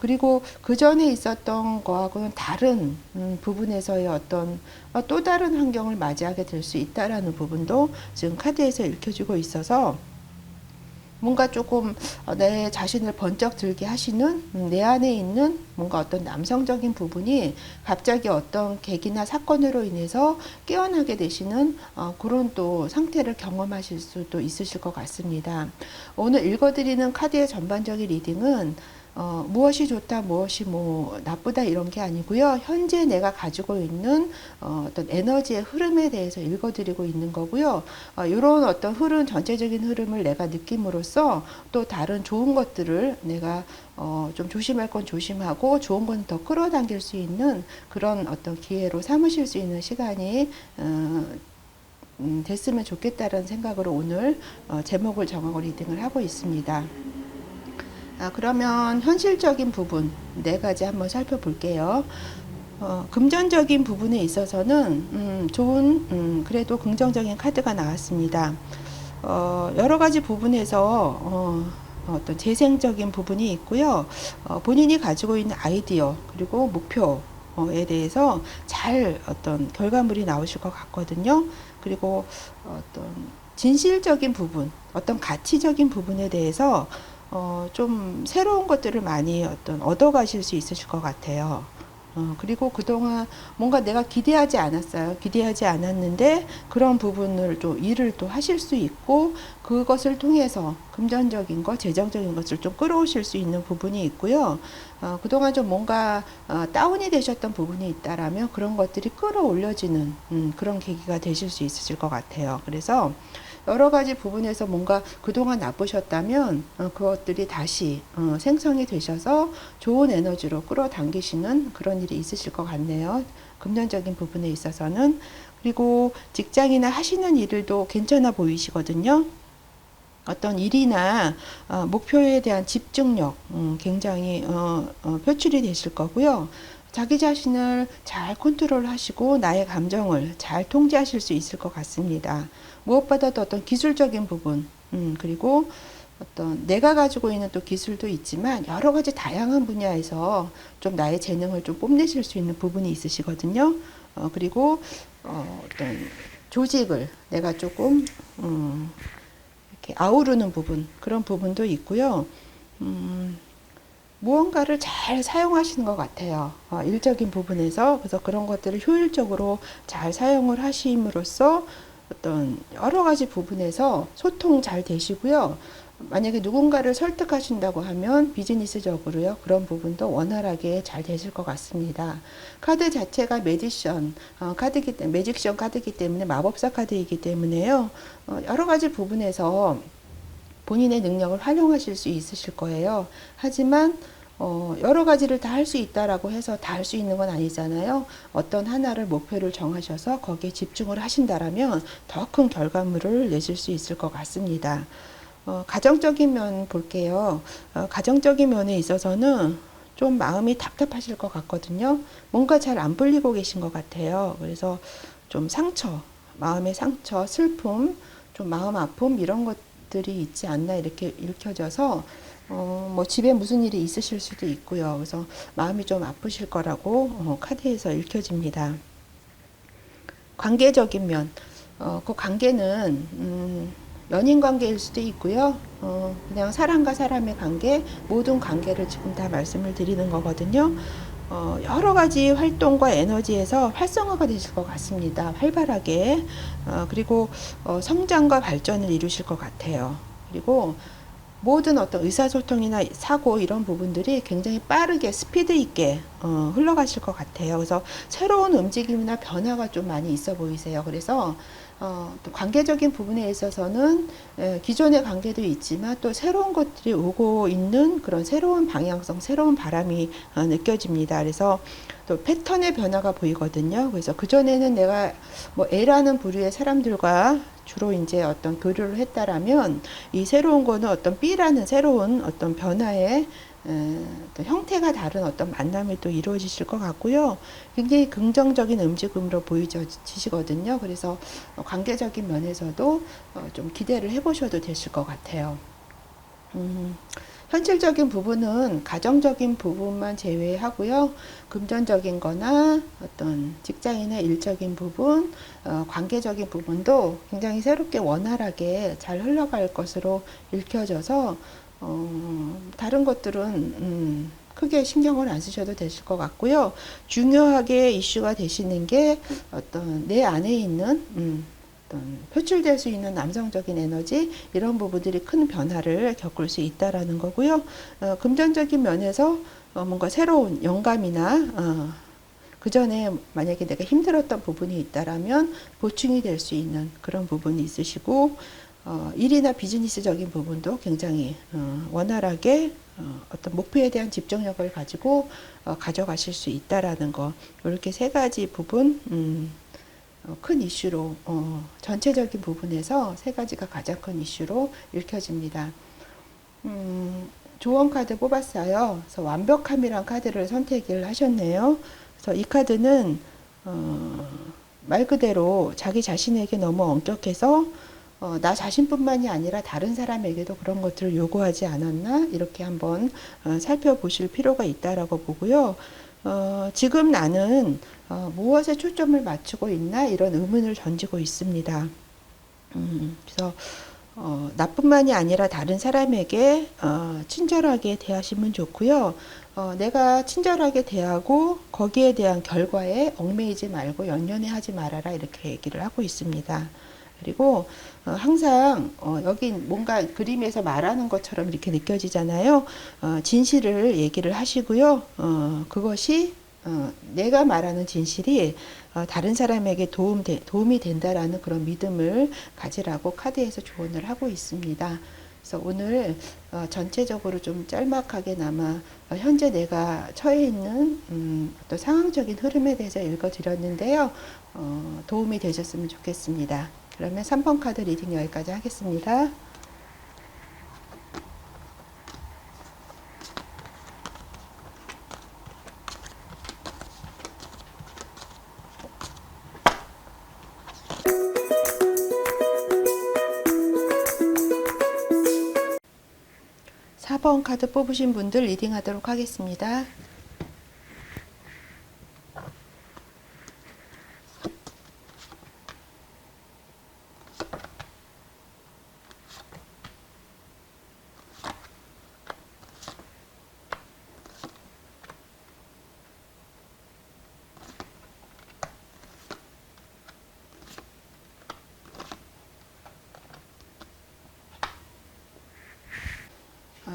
그리고 그 전에 있었던 거하고는 다른 부분에서의 어떤 또 다른 환경을 맞이하게 될 수 있다라는 부분도 지금 카드에서 읽혀지고 있어서 뭔가 조금 내 자신을 번쩍 들게 하시는 내 안에 있는 뭔가 어떤 남성적인 부분이 갑자기 어떤 계기나 사건으로 인해서 깨어나게 되시는 그런 또 상태를 경험하실 수도 있으실 것 같습니다. 오늘 읽어드리는 카드의 전반적인 리딩은 무엇이 좋다, 무엇이 뭐 나쁘다 이런 게 아니고요. 현재 내가 가지고 있는 어떤 에너지의 흐름에 대해서 읽어드리고 있는 거고요. 이런 어떤 흐름, 전체적인 흐름을 내가 느낌으로써 또 다른 좋은 것들을 내가 좀 조심할 건 조심하고 좋은 건 더 끌어당길 수 있는 그런 어떤 기회로 삼으실 수 있는 시간이 됐으면 좋겠다는 생각으로 오늘 제목을 정하고 리딩을 하고 있습니다. 그러면 현실적인 부분 네 가지 한번 살펴볼게요. 금전적인 부분에 있어서는 좋은 그래도 긍정적인 카드가 나왔습니다. 여러 가지 부분에서 어떤 재생적인 부분이 있고요. 본인이 가지고 있는 아이디어 그리고 목표에 대해서 잘 어떤 결과물이 나오실 것 같거든요. 그리고 어떤 진실적인 부분, 어떤 가치적인 부분에 대해서 좀 새로운 것들을 많이 어떤 얻어가실 수 있으실 것 같아요. 그리고 그동안 뭔가 내가 기대하지 않았어요. 기대하지 않았는데 그런 부분을 좀 일을 또 하실 수 있고 그것을 통해서 금전적인 것, 재정적인 것을 좀 끌어오실 수 있는 부분이 있고요. 그동안 좀 뭔가 다운이 되셨던 부분이 있다라면 그런 것들이 끌어올려지는 그런 계기가 되실 수 있으실 것 같아요. 그래서 여러 가지 부분에서 뭔가 그동안 나쁘셨다면 그것들이 다시 생성이 되셔서 좋은 에너지로 끌어당기시는 그런 일이 있으실 것 같네요. 금전적인 부분에 있어서는. 그리고 직장이나 하시는 일들도 괜찮아 보이시거든요. 어떤 일이나 목표에 대한 집중력 굉장히 표출이 되실 거고요. 자기 자신을 잘 컨트롤하시고 나의 감정을 잘 통제하실 수 있을 것 같습니다. 무엇보다도 어떤 기술적인 부분, 그리고 어떤 내가 가지고 있는 또 기술도 있지만 여러 가지 다양한 분야에서 좀 나의 재능을 좀 뽐내실 수 있는 부분이 있으시거든요. 그리고 어떤 조직을 내가 조금 이렇게 아우르는 부분, 그런 부분도 있고요. 무언가를 잘 사용하시는 것 같아요. 일적인 부분에서. 그래서 그런 것들을 효율적으로 잘 사용을 하심으로써 어떤 여러 가지 부분에서 소통 잘 되시고요. 만약에 누군가를 설득하신다고 하면 비즈니스적으로요. 그런 부분도 원활하게 잘 되실 것 같습니다. 카드 자체가 매지션 카드기 때문에, 매직션 카드이기 때문에 마법사 카드이기 때문에요. 여러 가지 부분에서 본인의 능력을 활용하실 수 있으실 거예요. 하지만 여러 가지를 다 할 수 있다라고 해서 다 할 수 있는 건 아니잖아요. 어떤 하나를 목표를 정하셔서 거기에 집중을 하신다라면 더 큰 결과물을 내실 수 있을 것 같습니다. 가정적인 면 볼게요. 가정적인 면에 있어서는 좀 마음이 답답하실 것 같거든요. 뭔가 잘 안 풀리고 계신 것 같아요. 그래서 좀 상처, 마음의 상처, 슬픔, 좀 마음 아픔 이런 것들이 있지 않나 이렇게 읽혀져서 뭐 집에 무슨 일이 있으실 수도 있고요. 그래서 마음이 좀 아프실 거라고 카드에서 읽혀집니다. 관계적인 면, 그 관계는 연인 관계일 수도 있고요. 그냥 사람과 사람의 관계, 모든 관계를 지금 다 말씀을 드리는 거거든요. 여러 가지 활동과 에너지에서 활성화가 되실 것 같습니다. 활발하게. 그리고 성장과 발전을 이루실 것 같아요. 그리고 모든 어떤 의사소통이나 사고 이런 부분들이 굉장히 빠르게 스피드 있게 흘러가실 것 같아요. 그래서 새로운 움직임이나 변화가 좀 많이 있어 보이세요. 그래서 또 관계적인 부분에 있어서는 기존의 관계도 있지만 또 새로운 것들이 오고 있는 그런 새로운 방향성, 새로운 바람이 느껴집니다. 그래서 또 패턴의 변화가 보이거든요. 그래서 그전에는 내가 뭐 A라는 부류의 사람들과 주로 이제 어떤 교류를 했다라면 이 새로운 거는 어떤 B라는 새로운 어떤 변화의 어떤 형태가 다른 어떤 만남이 또 이루어지실 것 같고요. 굉장히 긍정적인 움직임으로 보이시거든요. 그래서 관계적인 면에서도 좀 기대를 해보셔도 되실 것 같아요. 현실적인 부분은 가정적인 부분만 제외하고요. 금전적인 거나 어떤 직장인의 일적인 부분, 관계적인 부분도 굉장히 새롭게 원활하게 잘 흘러갈 것으로 읽혀져서 다른 것들은 크게 신경을 안 쓰셔도 되실 것 같고요. 중요하게 이슈가 되시는 게 어떤 내 안에 있는 어떤 표출될 수 있는 남성적인 에너지 이런 부분들이 큰 변화를 겪을 수 있다라는 거고요. 금전적인 면에서 뭔가 새로운 영감이나 그 전에 만약에 내가 힘들었던 부분이 있다라면 보충이 될 수 있는 그런 부분이 있으시고 일이나 비즈니스적인 부분도 굉장히 원활하게 어떤 목표에 대한 집중력을 가지고 가져가실 수 있다라는 거 이렇게 세 가지 부분 큰 이슈로 전체적인 부분에서 세 가지가 가장 큰 이슈로 읽혀집니다. 조언 카드 뽑았어요. 그래서 완벽함이란 카드를 선택을 하셨네요. 그래서 이 카드는 말 그대로 자기 자신에게 너무 엄격해서 나 자신뿐만이 아니라 다른 사람에게도 그런 것들을 요구하지 않았나 이렇게 한번 살펴보실 필요가 있다라고 보고요. 지금 나는 무엇에 초점을 맞추고 있나 이런 의문을 던지고 있습니다. 그래서 나뿐만이 아니라 다른 사람에게 친절하게 대하시면 좋고요. 내가 친절하게 대하고 거기에 대한 결과에 얽매이지 말고 연연해 하지 말아라 이렇게 얘기를 하고 있습니다. 그리고 항상 여기 뭔가 그림에서 말하는 것처럼 이렇게 느껴지잖아요. 진실을 얘기를 하시고요. 그것이 내가 말하는 진실이 다른 사람에게 도움이 된다라는 그런 믿음을 가지라고 카드에서 조언을 하고 있습니다. 그래서 오늘 전체적으로 좀 짤막하게나마 현재 내가 처해 있는 어떤 상황적인 흐름에 대해서 읽어드렸는데요. 도움이 되셨으면 좋겠습니다. 그러면 3번 카드 리딩 여기까지 하겠습니다. 4번 카드 뽑으신 분들 리딩 하도록 하겠습니다.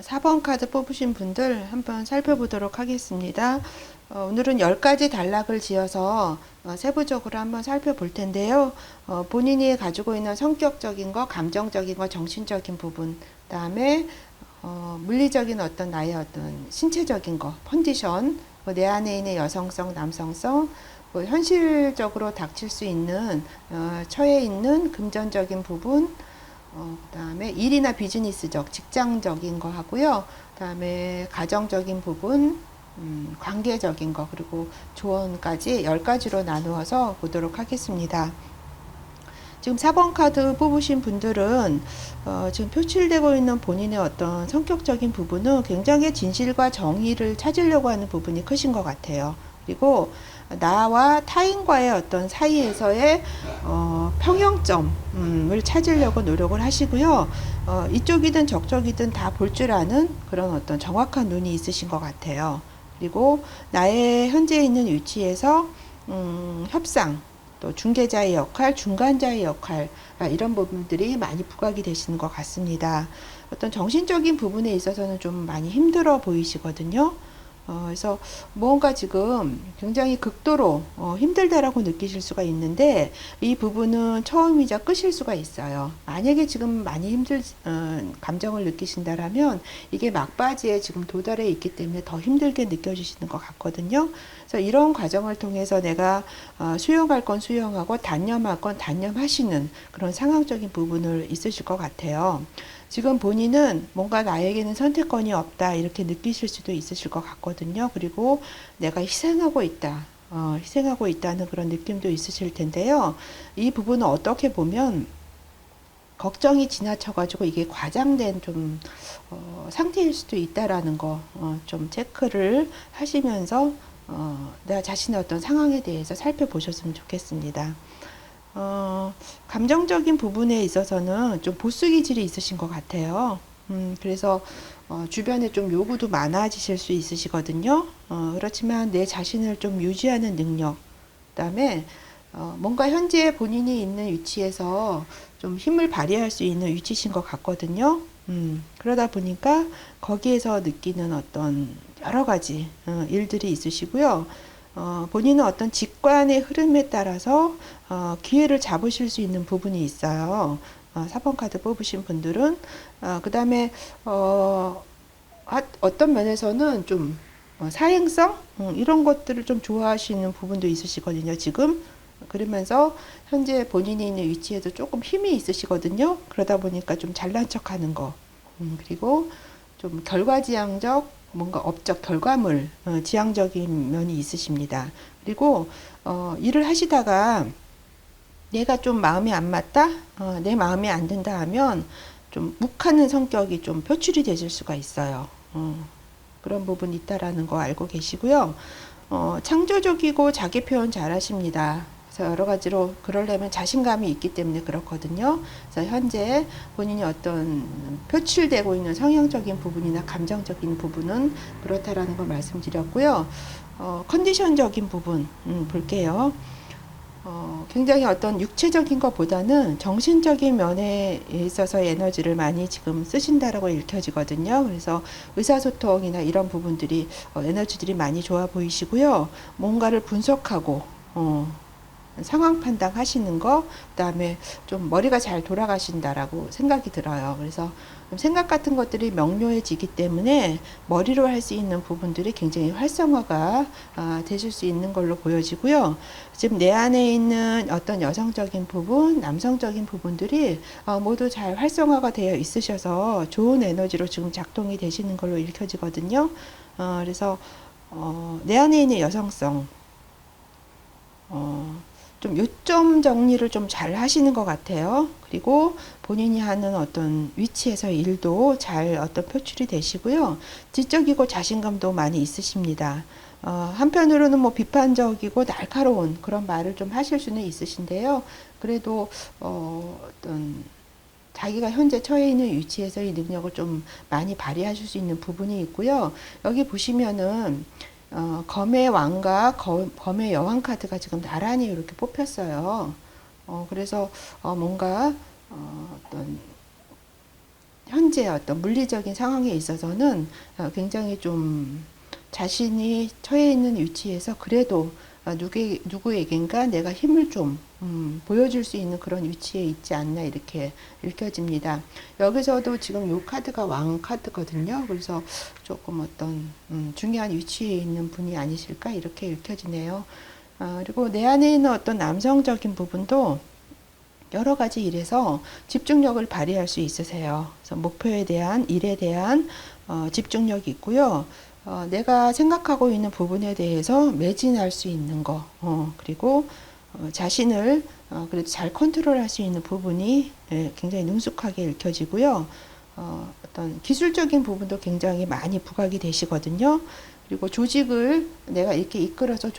4번 카드 뽑으신 분들 한번 살펴보도록 하겠습니다. 오늘은 10가지 단락을 지어서 세부적으로 한번 살펴볼 텐데요. 본인이 가지고 있는 성격적인 거, 감정적인 거, 정신적인 부분, 그 다음에 물리적인 어떤 나의 어떤 신체적인 거, 컨디션, 내 안에 있는 여성성, 남성성, 현실적으로 닥칠 수 있는 처해 있는 금전적인 부분, 그 다음에 일이나 비즈니스적, 직장적인 거 하고요. 그 다음에 가정적인 부분, 관계적인 거, 그리고 조언까지 10가지로 나누어서 보도록 하겠습니다. 지금 4번 카드 뽑으신 분들은 지금 표출되고 있는 본인의 어떤 성격적인 부분은 굉장히 진실과 정의를 찾으려고 하는 부분이 크신 것 같아요. 그리고 나와 타인과의 어떤 사이에서의 평형점을 찾으려고 노력을 하시고요. 이쪽이든 저쪽이든 다 볼 줄 아는 그런 어떤 정확한 눈이 있으신 것 같아요. 그리고 나의 현재 있는 위치에서 협상, 또 중개자의 역할, 중간자의 역할, 이런 부분들이 많이 부각이 되시는 것 같습니다. 어떤 정신적인 부분에 있어서는 좀 많이 힘들어 보이시거든요. 그래서 뭔가 지금 굉장히 극도로 힘들다라고 느끼실 수가 있는데 이 부분은 처음이자 끝일 수가 있어요. 만약에 지금 많이 감정을 느끼신다라면 이게 막바지에 지금 도달해 있기 때문에 더 힘들게 느껴지시는 것 같거든요. 그래서 이런 과정을 통해서 내가 수용할 건 수용하고 단념할 건 단념하시는 그런 상황적인 부분을 있으실 것 같아요. 지금 본인은 뭔가 나에게는 선택권이 없다 이렇게 느끼실 수도 있으실 것 같거든요. 그리고 내가 희생하고 있다. 희생하고 있다는 그런 느낌도 있으실 텐데요. 이 부분은 어떻게 보면 걱정이 지나쳐가지고 이게 과장된 좀 상태일 수도 있다라는 거 좀 체크를 하시면서 내 자신의 어떤 상황에 대해서 살펴보셨으면 좋겠습니다. 감정적인 부분에 있어서는 좀 보수 기질이 있으신 것 같아요. 그래서 주변에 좀 요구도 많아지실 수 있으시거든요. 그렇지만 내 자신을 좀 유지하는 능력, 그다음에 뭔가 현재 본인이 있는 위치에서 좀 힘을 발휘할 수 있는 위치신 것 같거든요. 그러다 보니까 거기에서 느끼는 어떤 여러 가지 일들이 있으시고요. 본인은 어떤 직관의 흐름에 따라서 기회를 잡으실 수 있는 부분이 있어요. 4번 카드 뽑으신 분들은 그 다음에 어떤 면에서는 좀 사행성 이런 것들을 좀 좋아하시는 부분도 있으시거든요. 지금 그러면서 현재 본인이 있는 위치에도 조금 힘이 있으시거든요. 그러다 보니까 좀 잘난 척하는 거 그리고 좀 결과지향적 뭔가 업적 결과물 지향적인 면이 있으십니다. 그리고 일을 하시다가 내가 좀 마음에 안 맞다, 내 마음에 안 든다 하면 좀 묵하는 성격이 좀 표출이 되실 수가 있어요. 그런 부분이 있다라는 거 알고 계시고요. 창조적이고 자기 표현 잘하십니다. 그래서 여러 가지로 그러려면 자신감이 있기 때문에 그렇거든요. 그래서 현재 본인이 어떤 표출되고 있는 성향적인 부분이나 감정적인 부분은 그렇다라는 걸 말씀드렸고요. 컨디션적인 부분 볼게요. 굉장히 어떤 육체적인 것보다는 정신적인 면에 있어서 에너지를 많이 지금 쓰신다라고 읽혀지거든요. 그래서 의사소통이나 이런 부분들이 에너지들이 많이 좋아 보이시고요. 뭔가를 분석하고 상황 판단하시는 거, 그다음에 좀 머리가 잘 돌아가신다라고 생각이 들어요. 그래서 생각 같은 것들이 명료해지기 때문에 머리로 할 수 있는 부분들이 굉장히 활성화가 되실 수 있는 걸로 보여지고요. 지금 내 안에 있는 어떤 여성적인 부분, 남성적인 부분들이 모두 잘 활성화가 되어 있으셔서 좋은 에너지로 지금 작동이 되시는 걸로 읽혀지거든요. 그래서 내 안에 있는 여성성, 좀 요점 정리를 좀 잘 하시는 것 같아요. 그리고 본인이 하는 어떤 위치에서 일도 잘 어떤 표출이 되시고요. 지적이고 자신감도 많이 있으십니다. 한편으로는 뭐 비판적이고 날카로운 그런 말을 좀 하실 수는 있으신데요. 그래도 어떤 자기가 현재 처해 있는 위치에서의 능력을 좀 많이 발휘하실 수 있는 부분이 있고요. 여기 보시면은 검의 왕과 검의 여왕 카드가 지금 나란히 이렇게 뽑혔어요. 그래서 뭔가 어떤 현재 어떤 물리적인 상황에 있어서는 굉장히 좀 자신이 처해 있는 위치에서 그래도 누구에겐가 내가 힘을 좀 보여줄 수 있는 그런 위치에 있지 않나 이렇게 읽혀집니다. 여기서도 지금 이 카드가 왕 카드거든요. 그래서 조금 어떤 중요한 위치에 있는 분이 아니실까 이렇게 읽혀지네요. 그리고 내 안에 있는 어떤 남성적인 부분도 여러 가지 일에서 집중력을 발휘할 수 있으세요. 그래서 목표에 대한 일에 대한 집중력이 있고요. 내가 생각하고 있는 부분에 대해서 매진할 수 있는 거, 그리고 자신을 그래도 잘 컨트롤할 수 있는 부분이 굉장히 능숙하게 읽혀지고요. 어떤 기술적인 부분도 굉장히 많이 부각이 되시거든요. 그리고 조직을 내가 이렇게 이끌어서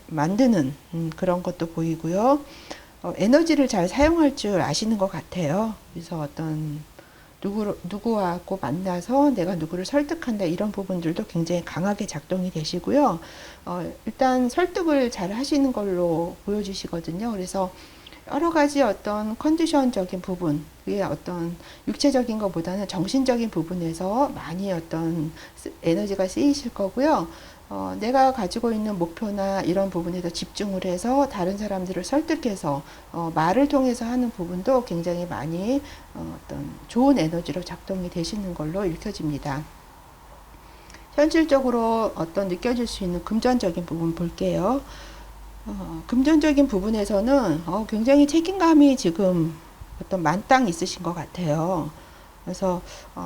만드는 그런 것도 보이고요. 에너지를 잘 사용할 줄 아시는 것 같아요. 그래서 어떤 누구하고 만나서 내가 누구를 설득한다 이런 부분들도 굉장히 강하게 작동이 되시고요. 일단 설득을 잘 하시는 걸로 보여주시거든요. 그래서 여러 가지 어떤 컨디션적인 부분, 그게 어떤 육체적인 것보다는 정신적인 부분에서 많이 어떤 에너지가 쓰이실 거고요. 내가 가지고 있는 목표나 이런 부분에서 집중을 해서 다른 사람들을 설득해서 말을 통해서 하는 부분도 굉장히 많이 어떤 좋은 에너지로 작동이 되시는 걸로 읽혀집니다. 현실적으로 어떤 느껴질 수 있는 금전적인 부분 볼게요. 금전적인 부분에서는 굉장히 책임감이 지금 어떤 만땅 있으신 것 같아요. 그래서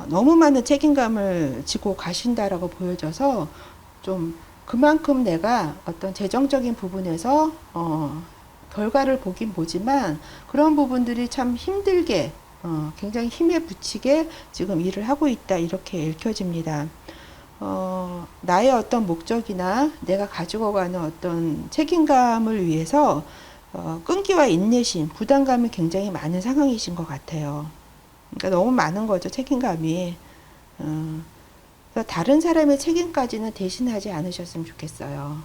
너무 많은 책임감을 지고 가신다라고 보여져서 좀 그만큼 내가 어떤 재정적인 부분에서 결과를 보긴 보지만 그런 부분들이 참 힘들게 굉장히 힘에 부치게 지금 일을 하고 있다 이렇게 읽혀집니다. 나의 어떤 목적이나 내가 가지고 가는 어떤 책임감을 위해서 끈기와 인내심, 부담감이 굉장히 많은 상황이신 것 같아요. 그러니까 너무 많은 거죠, 책임감이. 다른 사람의 책임까지는 대신하지 않으셨으면 좋겠어요.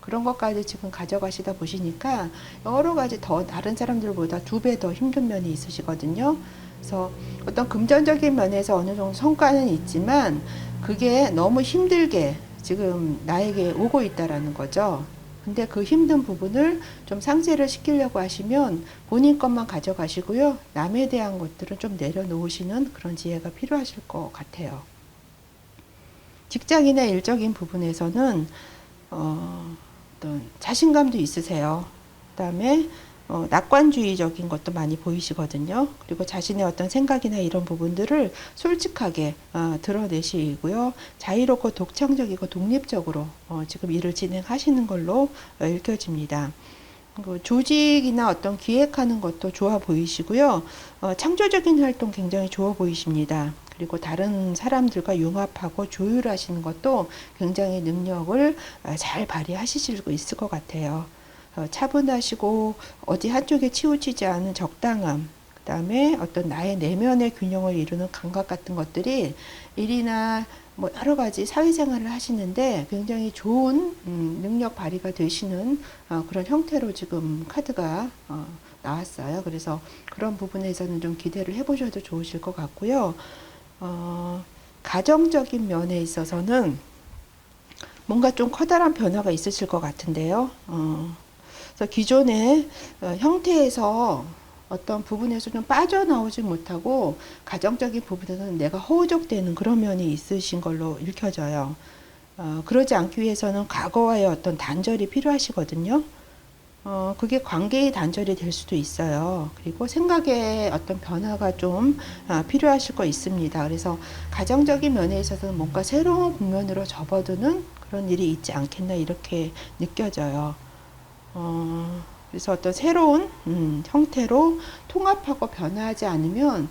그런 것까지 지금 가져가시다 보시니까 여러 가지 더 다른 사람들보다 2배 더 힘든 면이 있으시거든요. 그래서 어떤 금전적인 면에서 어느 정도 성과는 있지만 그게 너무 힘들게 지금 나에게 오고 있다라는 거죠. 근데 그 힘든 부분을 좀 상쇄를 시키려고 하시면 본인 것만 가져가시고요. 남에 대한 것들은 좀 내려놓으시는 그런 지혜가 필요하실 것 같아요. 직장이나 일적인 부분에서는 어떤 자신감도 있으세요. 그다음에 낙관주의적인 것도 많이 보이시거든요. 그리고 자신의 어떤 생각이나 이런 부분들을 솔직하게 드러내시고요. 자유롭고 독창적이고 독립적으로 지금 일을 진행하시는 걸로 읽혀집니다. 조직이나 어떤 기획하는 것도 좋아 보이시고요. 창조적인 활동 굉장히 좋아 보이십니다. 그리고 다른 사람들과 융합하고 조율하시는 것도 굉장히 능력을 잘 발휘하실 수 있을 것 같아요. 차분하시고 어디 한쪽에 치우치지 않은 적당함, 그다음에 어떤 나의 내면의 균형을 이루는 감각 같은 것들이 일이나 뭐 여러 가지 사회생활을 하시는데 굉장히 좋은 능력 발휘가 되시는 그런 형태로 지금 카드가 나왔어요. 그래서 그런 부분에서는 좀 기대를 해보셔도 좋으실 것 같고요. 가정적인 면에 있어서는 뭔가 좀 커다란 변화가 있으실 것 같은데요. 그래서 기존의 형태에서 어떤 부분에서 좀 빠져나오지 못하고 가정적인 부분에서는 내가 허우적대는 그런 면이 있으신 걸로 읽혀져요. 그러지 않기 위해서는 과거와의 어떤 단절이 필요하시거든요. 그게 관계의 단절이 될 수도 있어요. 그리고 생각의 어떤 변화가 좀 필요하실 거 있습니다. 그래서 가정적인 면에 있어서는 뭔가 새로운 국면으로 접어드는 그런 일이 있지 않겠나 이렇게 느껴져요. 그래서 어떤 새로운 형태로 통합하고 변화하지 않으면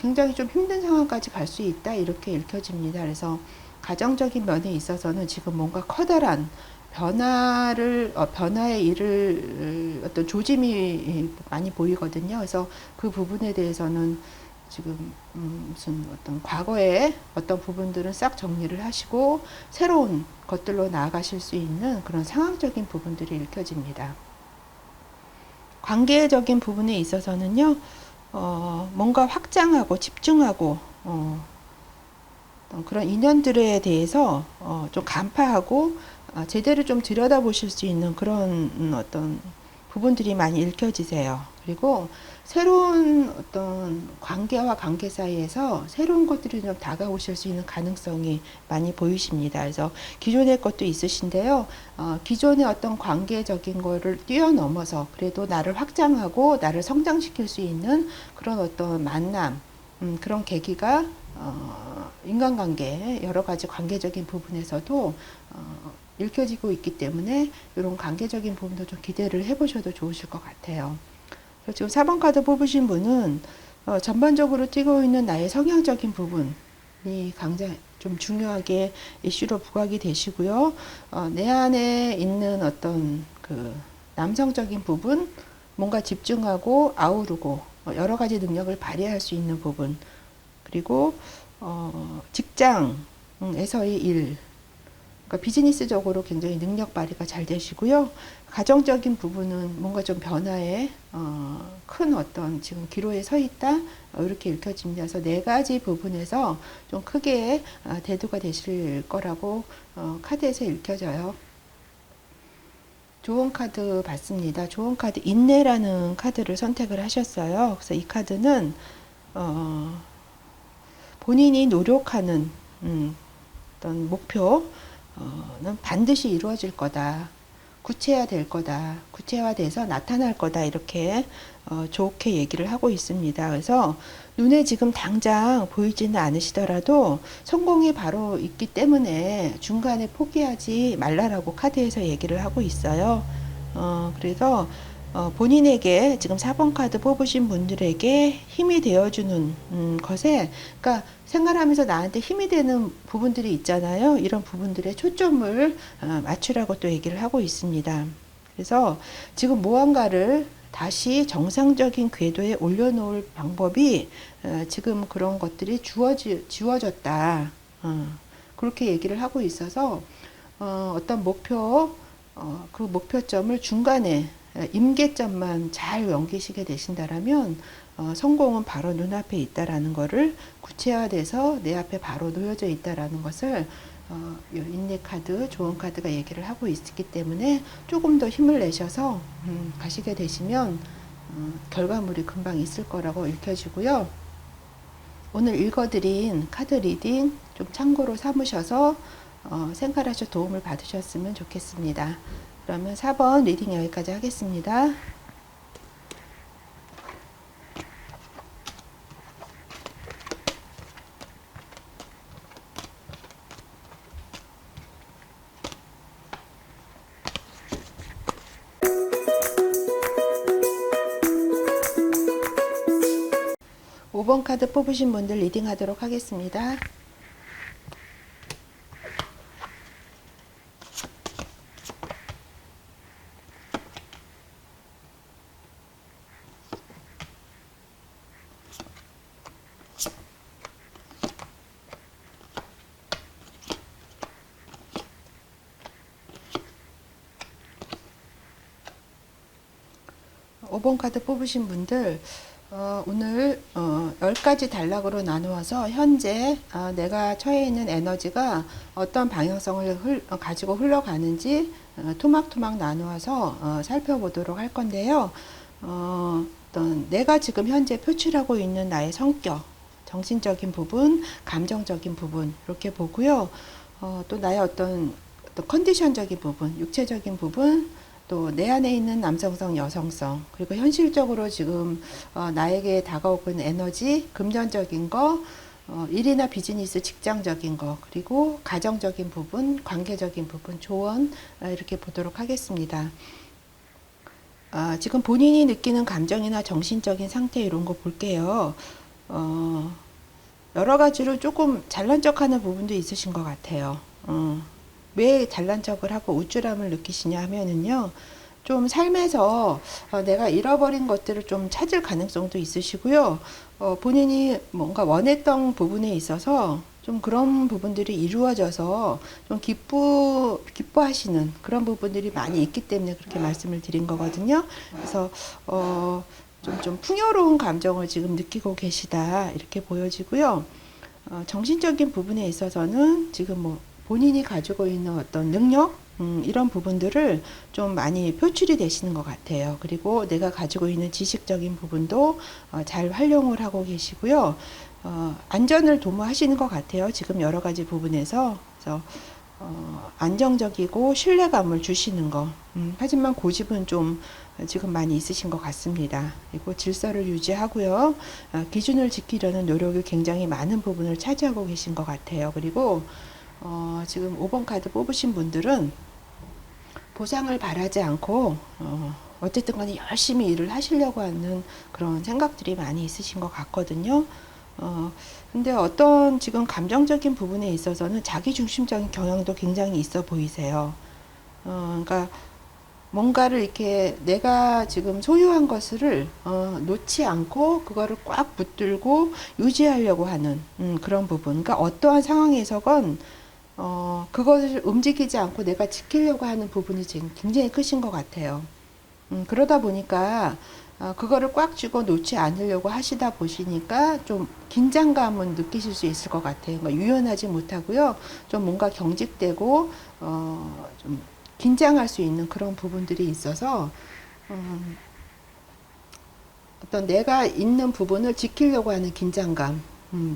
굉장히 좀 힘든 상황까지 갈 수 있다 이렇게 읽혀집니다. 그래서 가정적인 면에 있어서는 지금 뭔가 커다란 변화의 일을 어떤 조짐이 많이 보이거든요. 그래서 그 부분에 대해서는 지금 무슨 어떤 과거의 어떤 부분들은 싹 정리를 하시고 새로운 것들로 나아가실 수 있는 그런 상황적인 부분들이 읽혀집니다. 관계적인 부분에 있어서는요, 뭔가 확장하고 집중하고, 그런 인연들에 대해서 좀 간파하고 제대로 좀 들여다보실 수 있는 그런 어떤 부분들이 많이 읽혀지세요. 그리고 새로운 어떤 관계와 관계 사이에서 새로운 것들이 좀 다가오실 수 있는 가능성이 많이 보이십니다. 그래서 기존의 것도 있으신데요. 기존의 어떤 관계적인 거를 뛰어넘어서 그래도 나를 확장하고 나를 성장시킬 수 있는 그런 어떤 만남, 그런 계기가 인간관계 여러 가지 관계적인 부분에서도 읽혀지고 있기 때문에 이런 관계적인 부분도 좀 기대를 해보셔도 좋으실 것 같아요. 지금 4번 카드 뽑으신 분은 전반적으로 띄고 있는 나의 성향적인 부분이 굉장히 좀 중요하게 이슈로 부각이 되시고요. 내 안에 있는 어떤 그 남성적인 부분, 뭔가 집중하고 아우르고 여러 가지 능력을 발휘할 수 있는 부분, 그리고 직장에서의 일, 그러니까 비즈니스적으로 굉장히 능력 발휘가 잘 되시고요. 가정적인 부분은 뭔가 좀 변화에 큰 어떤 지금 기로에 서 있다 이렇게 읽혀집니다. 그래서 네 가지 부분에서 좀 크게 대두가 되실 거라고 카드에서 읽혀져요. 좋은 카드 봤습니다. 좋은 카드 인내라는 카드를 선택을 하셨어요. 그래서 이 카드는 본인이 노력하는 어떤 목표는 반드시 이루어질 거다. 구체화될 거다. 구체화돼서 나타날 거다. 이렇게 좋게 얘기를 하고 있습니다. 그래서 눈에 지금 당장 보이지는 않으시더라도 성공이 바로 있기 때문에 중간에 포기하지 말라라고 카드에서 얘기를 하고 있어요. 그래서 본인에게 지금 4번 카드 뽑으신 분들에게 힘이 되어주는 것에, 그러니까 생활하면서 나한테 힘이 되는 부분들이 있잖아요. 이런 부분들에 초점을 맞추라고 또 얘기를 하고 있습니다. 그래서 지금 무언가를 다시 정상적인 궤도에 올려놓을 방법이 지금 그런 것들이 주어졌다. 그렇게 얘기를 하고 있어서 어떤 목표, 그 목표점을 중간에 임계점만 잘 넘기시게 되신다라면 성공은 바로 눈앞에 있다라는 것을 구체화돼서 내 앞에 바로 놓여져 있다라는 것을 인내 카드, 좋은 카드가 얘기를 하고 있기 때문에 조금 더 힘을 내셔서 가시게 되시면 결과물이 금방 있을 거라고 읽혀지고요. 오늘 읽어드린 카드 리딩 좀 참고로 삼으셔서 생활하셔 도움을 받으셨으면 좋겠습니다. 그러면 4번 리딩 여기까지 하겠습니다. 5번 카드 뽑으신 분들 리딩 하도록 하겠습니다. 5번 카드 뽑으신 분들, 오늘 10가지 단락으로 나누어서 현재 내가 처해 있는 에너지가 어떤 방향성을 가지고 흘러가는지 토막토막 나누어서 살펴보도록 할 건데요. 어떤 내가 지금 현재 표출하고 있는 나의 성격, 정신적인 부분, 감정적인 부분 이렇게 보고요. 또 나의 어떤 컨디션적인 부분, 육체적인 부분, 또 내 안에 있는 남성성, 여성성, 그리고 현실적으로 지금 나에게 다가오고 있는 에너지, 금전적인 거, 일이나 비즈니스, 직장적인 거, 그리고 가정적인 부분, 관계적인 부분, 조언 이렇게 보도록 하겠습니다. 지금 본인이 느끼는 감정이나 정신적인 상태 이런 거 볼게요. 여러 가지로 조금 잘난 척하는 부분도 있으신 것 같아요. 왜 잘난 척을 하고 우쭐함을 느끼시냐 하면은요, 좀 삶에서 내가 잃어버린 것들을 좀 찾을 가능성도 있으시고요. 본인이 뭔가 원했던 부분에 있어서 좀 그런 부분들이 이루어져서 좀 기뻐하시는 그런 부분들이 많이 있기 때문에 그렇게 말씀을 드린 거거든요. 그래서 좀 풍요로운 감정을 지금 느끼고 계시다 이렇게 보여지고요. 정신적인 부분에 있어서는 지금 뭐 본인이 가지고 있는 어떤 능력 이런 부분들을 좀 많이 표출이 되시는 것 같아요. 그리고 내가 가지고 있는 지식적인 부분도 잘 활용을 하고 계시고요. 안전을 도모하시는 것 같아요. 지금 여러 가지 부분에서. 그래서 안정적이고 신뢰감을 주시는 거. 하지만 고집은 좀 지금 많이 있으신 것 같습니다. 그리고 질서를 유지하고요. 기준을 지키려는 노력이 굉장히 많은 부분을 차지하고 계신 것 같아요. 그리고 지금 5번 카드 뽑으신 분들은 보상을 바라지 않고 어쨌든 간에 열심히 일을 하시려고 하는 그런 생각들이 많이 있으신 것 같거든요. 근데 어떤 지금 감정적인 부분에 있어서는 자기중심적인 경향도 굉장히 있어 보이세요. 그러니까 뭔가를 이렇게 내가 지금 소유한 것을 놓지 않고 그거를 꽉 붙들고 유지하려고 하는 그런 부분. 그러니까 어떠한 상황에서건 그것을 움직이지 않고 내가 지키려고 하는 부분이 지금 굉장히 크신 것 같아요. 그러다 보니까 그거를 꽉 쥐고 놓지 않으려고 하시다 보시니까 좀 긴장감은 느끼실 수 있을 것 같아요. 그러니까 유연하지 못하고요. 좀 뭔가 경직되고 좀 긴장할 수 있는 그런 부분들이 있어서 어떤 내가 있는 부분을 지키려고 하는 긴장감,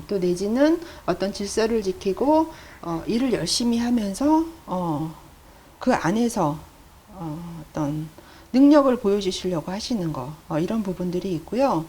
또 내지는 어떤 질서를 지키고 일을 열심히 하면서 그 안에서 어떤 능력을 보여주시려고 하시는 거 이런 부분들이 있고요.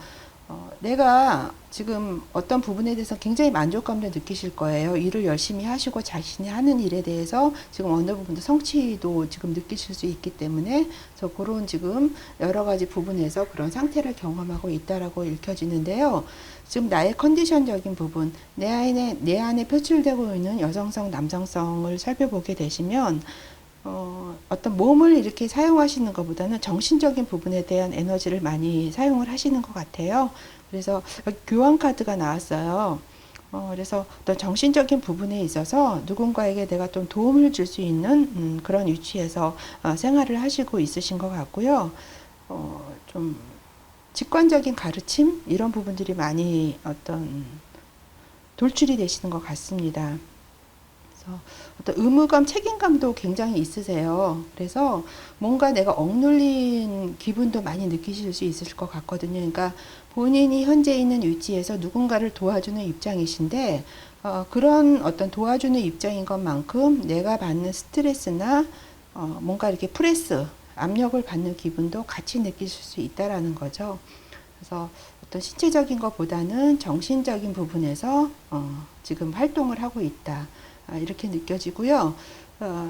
내가 지금 어떤 부분에 대해서 굉장히 만족감도 느끼실 거예요. 일을 열심히 하시고 자신이 하는 일에 대해서 지금 어느 부분도 성취도 지금 느끼실 수 있기 때문에 그래서 그런 지금 여러 가지 부분에서 그런 상태를 경험하고 있다라고 읽혀지는데요. 지금 나의 컨디션적인 부분, 내 안에 표출되고 있는 여성성, 남성성을 살펴보게 되시면 어떤 몸을 이렇게 사용하시는 것보다는 정신적인 부분에 대한 에너지를 많이 사용을 하시는 것 같아요. 그래서 교환 카드가 나왔어요. 그래서 어떤 정신적인 부분에 있어서 누군가에게 내가 좀 도움을 줄 수 있는 그런 위치에서 생활을 하시고 있으신 것 같고요. 좀 직관적인 가르침 이런 부분들이 많이 어떤 돌출이 되시는 것 같습니다. 어떤 의무감, 책임감도 굉장히 있으세요. 그래서 뭔가 내가 억눌린 기분도 많이 느끼실 수 있을 것 같거든요. 그러니까 본인이 현재 있는 위치에서 누군가를 도와주는 입장이신데 그런 어떤 도와주는 입장인 것만큼 내가 받는 스트레스나 뭔가 이렇게 프레스, 압력을 받는 기분도 같이 느끼실 수 있다라는 거죠. 그래서 어떤 신체적인 것보다는 정신적인 부분에서 지금 활동을 하고 있다. 이렇게 느껴지고요.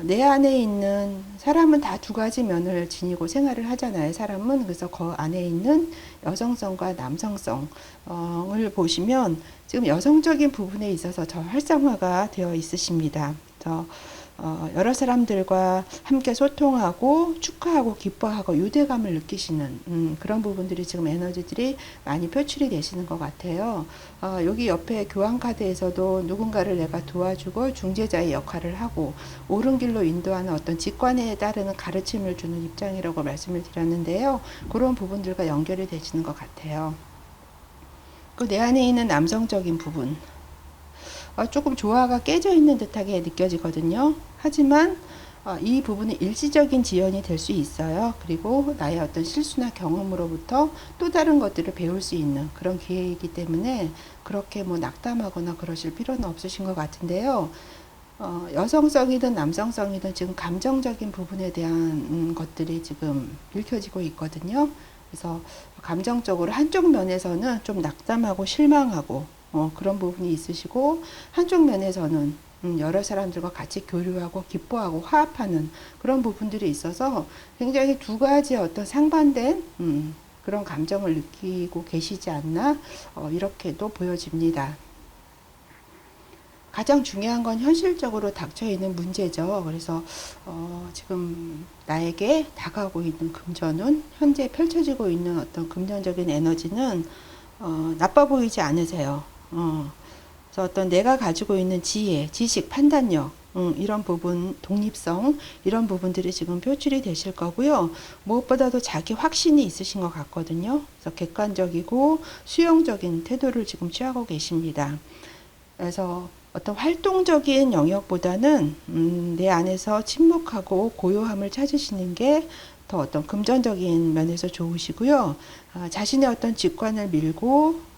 내 안에 있는 사람은 다 두 가지 면을 지니고 생활을 하잖아요. 사람은 그래서 그 안에 있는 여성성과 남성성을 보시면 지금 여성적인 부분에 있어서 저 활성화가 되어 있으십니다. 그래서 여러 사람들과 함께 소통하고 축하하고 기뻐하고 유대감을 느끼시는 그런 부분들이 지금 에너지들이 많이 표출이 되시는 것 같아요. 여기 옆에 교환 카드에서도 누군가를 내가 도와주고 중재자의 역할을 하고 옳은 길로 인도하는 어떤 직관에 따르는 가르침을 주는 입장이라고 말씀을 드렸는데요. 그런 부분들과 연결이 되시는 것 같아요. 그 내 안에 있는 남성적인 부분, 조금 조화가 깨져 있는 듯하게 느껴지거든요. 하지만 이 부분은 일시적인 지연이 될 수 있어요. 그리고 나의 어떤 실수나 경험으로부터 또 다른 것들을 배울 수 있는 그런 기회이기 때문에 그렇게 뭐 낙담하거나 그러실 필요는 없으신 것 같은데요. 여성성이든 남성성이든 지금 감정적인 부분에 대한 것들이 지금 읽혀지고 있거든요. 그래서 감정적으로 한쪽 면에서는 좀 낙담하고 실망하고 그런 부분이 있으시고, 한쪽 면에서는 여러 사람들과 같이 교류하고 기뻐하고 화합하는 그런 부분들이 있어서 굉장히 두 가지 어떤 상반된 그런 감정을 느끼고 계시지 않나, 이렇게도 보여집니다. 가장 중요한 건 현실적으로 닥쳐 있는 문제죠. 그래서 지금 나에게 다가오고 있는 금전운, 현재 펼쳐지고 있는 어떤 금전적인 에너지는 나빠 보이지 않으세요. 그래서 어떤 내가 가지고 있는 지혜, 지식, 판단력, 이런 부분, 독립성, 이런 부분들이 지금 표출이 되실 거고요. 무엇보다도 자기 확신이 있으신 것 같거든요. 그래서 객관적이고 수용적인 태도를 지금 취하고 계십니다. 그래서 어떤 활동적인 영역보다는 내 안에서 침묵하고 고요함을 찾으시는 게 더 어떤 금전적인 면에서 좋으시고요. 자신의 어떤 직관을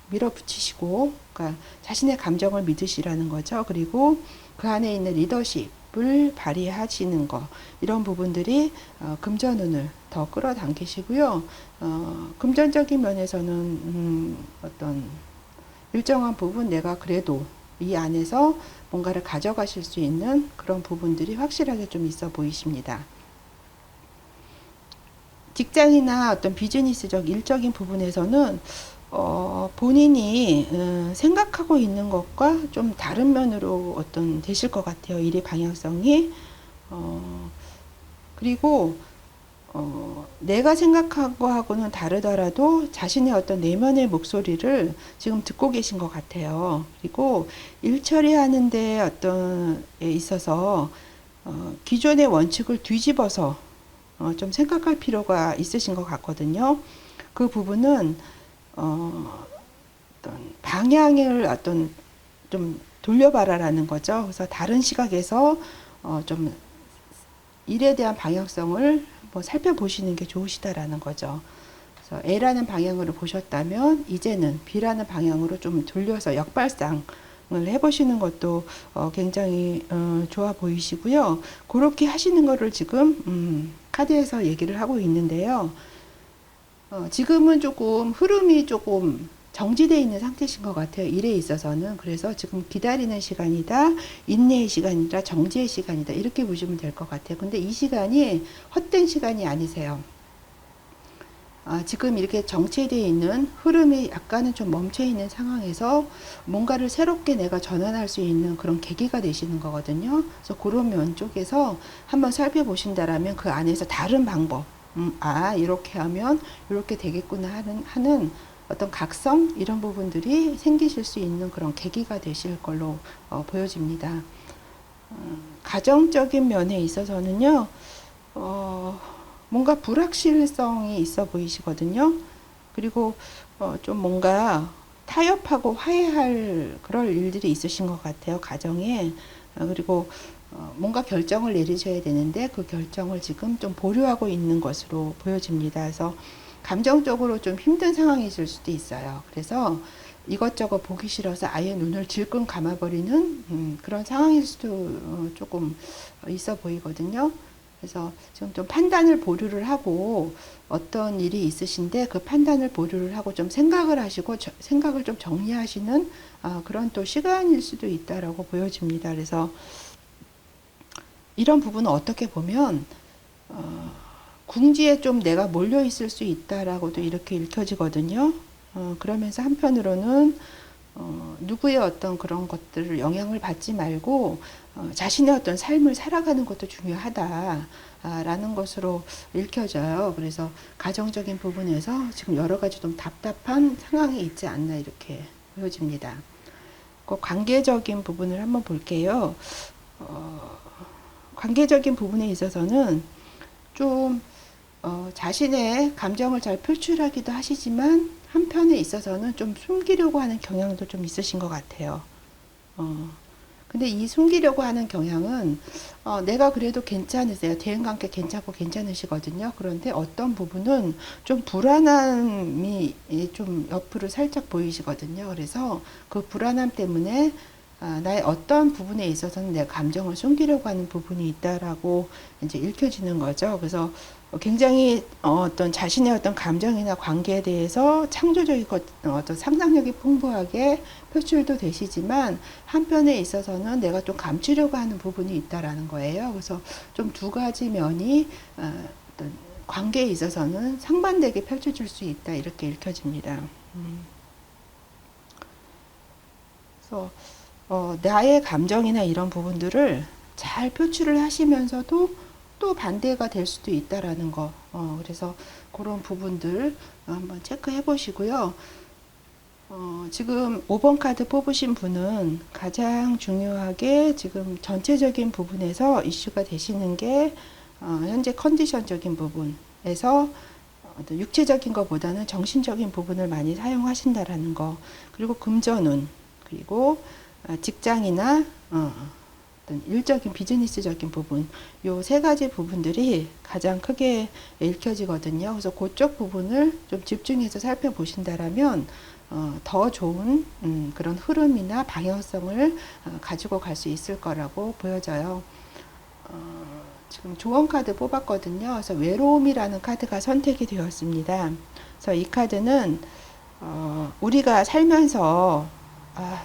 밀어붙이시고, 그러니까 자신의 감정을 믿으시라는 거죠. 그리고 그 안에 있는 리더십을 발휘하시는 거, 이런 부분들이 금전운을 더 끌어당기시고요. 금전적인 면에서는 어떤 일정한 부분 내가 그래도 이 안에서 뭔가를 가져가실 수 있는 그런 부분들이 확실하게 좀 있어 보이십니다. 직장이나 어떤 비즈니스적 일적인 부분에서는 본인이 생각하고 있는 것과 좀 다른 면으로 어떤 되실 것 같아요. 일의 방향성이. 그리고 내가 생각하고 하고는 다르더라도 자신의 어떤 내면의 목소리를 지금 듣고 계신 것 같아요. 그리고 일 처리하는데 어떤 에 있어서 기존의 원칙을 뒤집어서 좀 생각할 필요가 있으신 것 같거든요. 그 부분은 어떤 방향을 어떤 좀 돌려봐라라는 거죠. 그래서 다른 시각에서 좀 일에 대한 방향성을 뭐 살펴보시는 게 좋으시다라는 거죠. 그래서 A라는 방향으로 보셨다면 이제는 B라는 방향으로 좀 돌려서 역발상을 해보시는 것도 굉장히 좋아 보이시고요. 그렇게 하시는 거를 지금 카드에서 얘기를 하고 있는데요. 지금은 조금 흐름이 조금 정지되어 있는 상태신 것 같아요. 일에 있어서는. 그래서 지금 기다리는 시간이다, 인내의 시간이다, 정지의 시간이다, 이렇게 보시면 될 것 같아요. 근데 이 시간이 헛된 시간이 아니세요. 지금 이렇게 정체되어 있는 흐름이 약간은 좀 멈춰 있는 상황에서 뭔가를 새롭게 내가 전환할 수 있는 그런 계기가 되시는 거거든요. 그래서 그런 면 쪽에서 한번 살펴보신다라면 그 안에서 다른 방법, 이렇게 하면 이렇게 되겠구나 하는 어떤 각성, 이런 부분들이 생기실 수 있는 그런 계기가 되실 걸로 보여집니다. 가정적인 면에 있어서는요, 뭔가 불확실성이 있어 보이시거든요. 그리고 좀 뭔가 타협하고 화해할 그럴 일들이 있으신 것 같아요, 가정에. 그리고 뭔가 결정을 내리셔야 되는데 그 결정을 지금 좀 보류하고 있는 것으로 보여집니다. 그래서 감정적으로 좀 힘든 상황이실 수도 있어요. 그래서 이것저것 보기 싫어서 아예 눈을 질끈 감아버리는 그런 상황일 수도 조금 있어 보이거든요. 그래서 지금 좀 판단을 보류를 하고 어떤 일이 있으신데 그 판단을 보류를 하고 좀 생각을 하시고 생각을 좀 정리하시는 그런 또 시간일 수도 있다라고 보여집니다. 그래서 이런 부분은 어떻게 보면 궁지에 좀 내가 몰려 있을 수 있다라고도 이렇게 읽혀지거든요. 그러면서 한편으로는 누구의 어떤 그런 것들을 영향을 받지 말고 자신의 어떤 삶을 살아가는 것도 중요하다라는 것으로 읽혀져요. 그래서 가정적인 부분에서 지금 여러 가지 좀 답답한 상황이 있지 않나 이렇게 보여집니다. 그 관계적인 부분을 한번 볼게요. 관계적인 부분에 있어서는 좀 자신의 감정을 잘 표출하기도 하시지만 한편에 있어서는 좀 숨기려고 하는 경향도 좀 있으신 것 같아요. 근데 이 숨기려고 하는 경향은 내가 그래도 괜찮으세요. 대인관계 괜찮고 괜찮으시거든요. 그런데 어떤 부분은 좀 불안함이 좀 옆으로 살짝 보이시거든요. 그래서 그 불안함 때문에 나의 어떤 부분에 있어서는 내 감정을 숨기려고 하는 부분이 있다라고 이제 읽혀지는 거죠. 그래서 굉장히 어떤 자신의 어떤 감정이나 관계에 대해서 창조적이고 어떤 상상력이 풍부하게 표출도 되시지만 한편에 있어서는 내가 좀 감추려고 하는 부분이 있다라는 거예요. 그래서 좀 두 가지 면이 어떤 관계에 있어서는 상반되게 펼쳐질 수 있다 이렇게 읽혀집니다. 그래서 나의 감정이나 이런 부분들을 잘 표출을 하시면서도 또 반대가 될 수도 있다라는 거. 그래서 그런 부분들 한번 체크해 보시고요. 지금 5번 카드 뽑으신 분은 가장 중요하게 지금 전체적인 부분에서 이슈가 되시는 게 현재 컨디션적인 부분에서 육체적인 것보다는 정신적인 부분을 많이 사용하신다라는 거. 그리고 금전운, 그리고 직장이나 어떤 일적인 비즈니스적인 부분, 요 세 가지 부분들이 가장 크게 읽혀지거든요. 그래서 그쪽 부분을 좀 집중해서 살펴보신다라면 더 좋은 그런 흐름이나 방향성을 가지고 갈 수 있을 거라고 보여져요. 지금 조언 카드 뽑았거든요. 그래서 외로움이라는 카드가 선택이 되었습니다. 그래서 이 카드는 우리가 살면서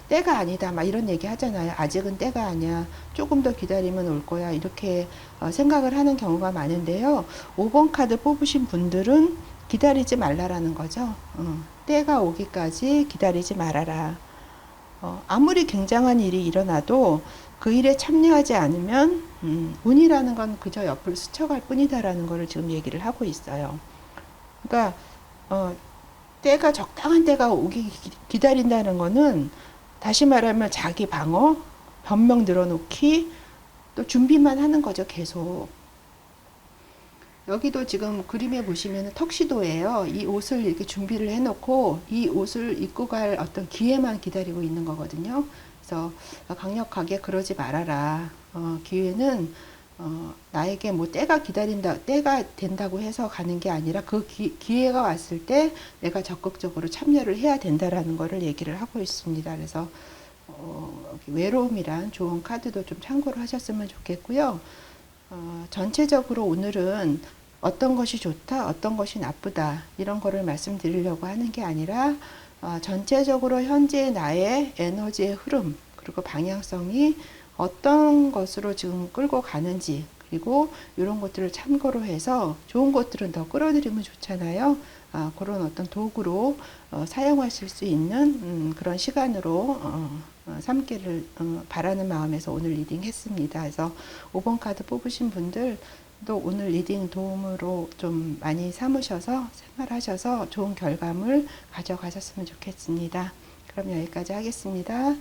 때가 아니다 막 이런 얘기 하잖아요. 아직은 때가 아니야. 조금 더 기다리면 올 거야. 이렇게 생각을 하는 경우가 많은데요. 5번 카드 뽑으신 분들은 기다리지 말라라는 거죠. 때가 오기까지 기다리지 말아라. 아무리 굉장한 일이 일어나도 그 일에 참여하지 않으면 운이라는 건 그저 옆을 스쳐갈 뿐이다라는 거를 지금 얘기를 하고 있어요. 그러니까 때가 적당한 때가 오기 기다린다는 거는 다시 말하면 자기 방어, 변명 늘어놓기, 또 준비만 하는 거죠, 계속. 여기도 지금 그림에 보시면 턱시도예요. 이 옷을 이렇게 준비를 해놓고 이 옷을 입고 갈 어떤 기회만 기다리고 있는 거거든요. 그래서 강력하게 그러지 말아라. 기회는 나에게 뭐 때가 된다고 해서 가는 게 아니라 그 기회가 왔을 때 내가 적극적으로 참여를 해야 된다라는 거를 얘기를 하고 있습니다. 그래서 외로움이란 좋은 카드도 좀 참고를 하셨으면 좋겠고요. 전체적으로 오늘은 어떤 것이 좋다, 어떤 것이 나쁘다, 이런 거를 말씀드리려고 하는 게 아니라, 전체적으로 현재 나의 에너지의 흐름, 그리고 방향성이 어떤 것으로 지금 끌고 가는지, 그리고 이런 것들을 참고로 해서 좋은 것들은 더 끌어들이면 좋잖아요. 그런 어떤 도구로 사용하실 수 있는 그런 시간으로 삼기를 바라는 마음에서 오늘 리딩 했습니다. 그래서 5번 카드 뽑으신 분들도 오늘 리딩 도움으로 좀 많이 삼으셔서 생활하셔서 좋은 결과물 가져가셨으면 좋겠습니다. 그럼 여기까지 하겠습니다.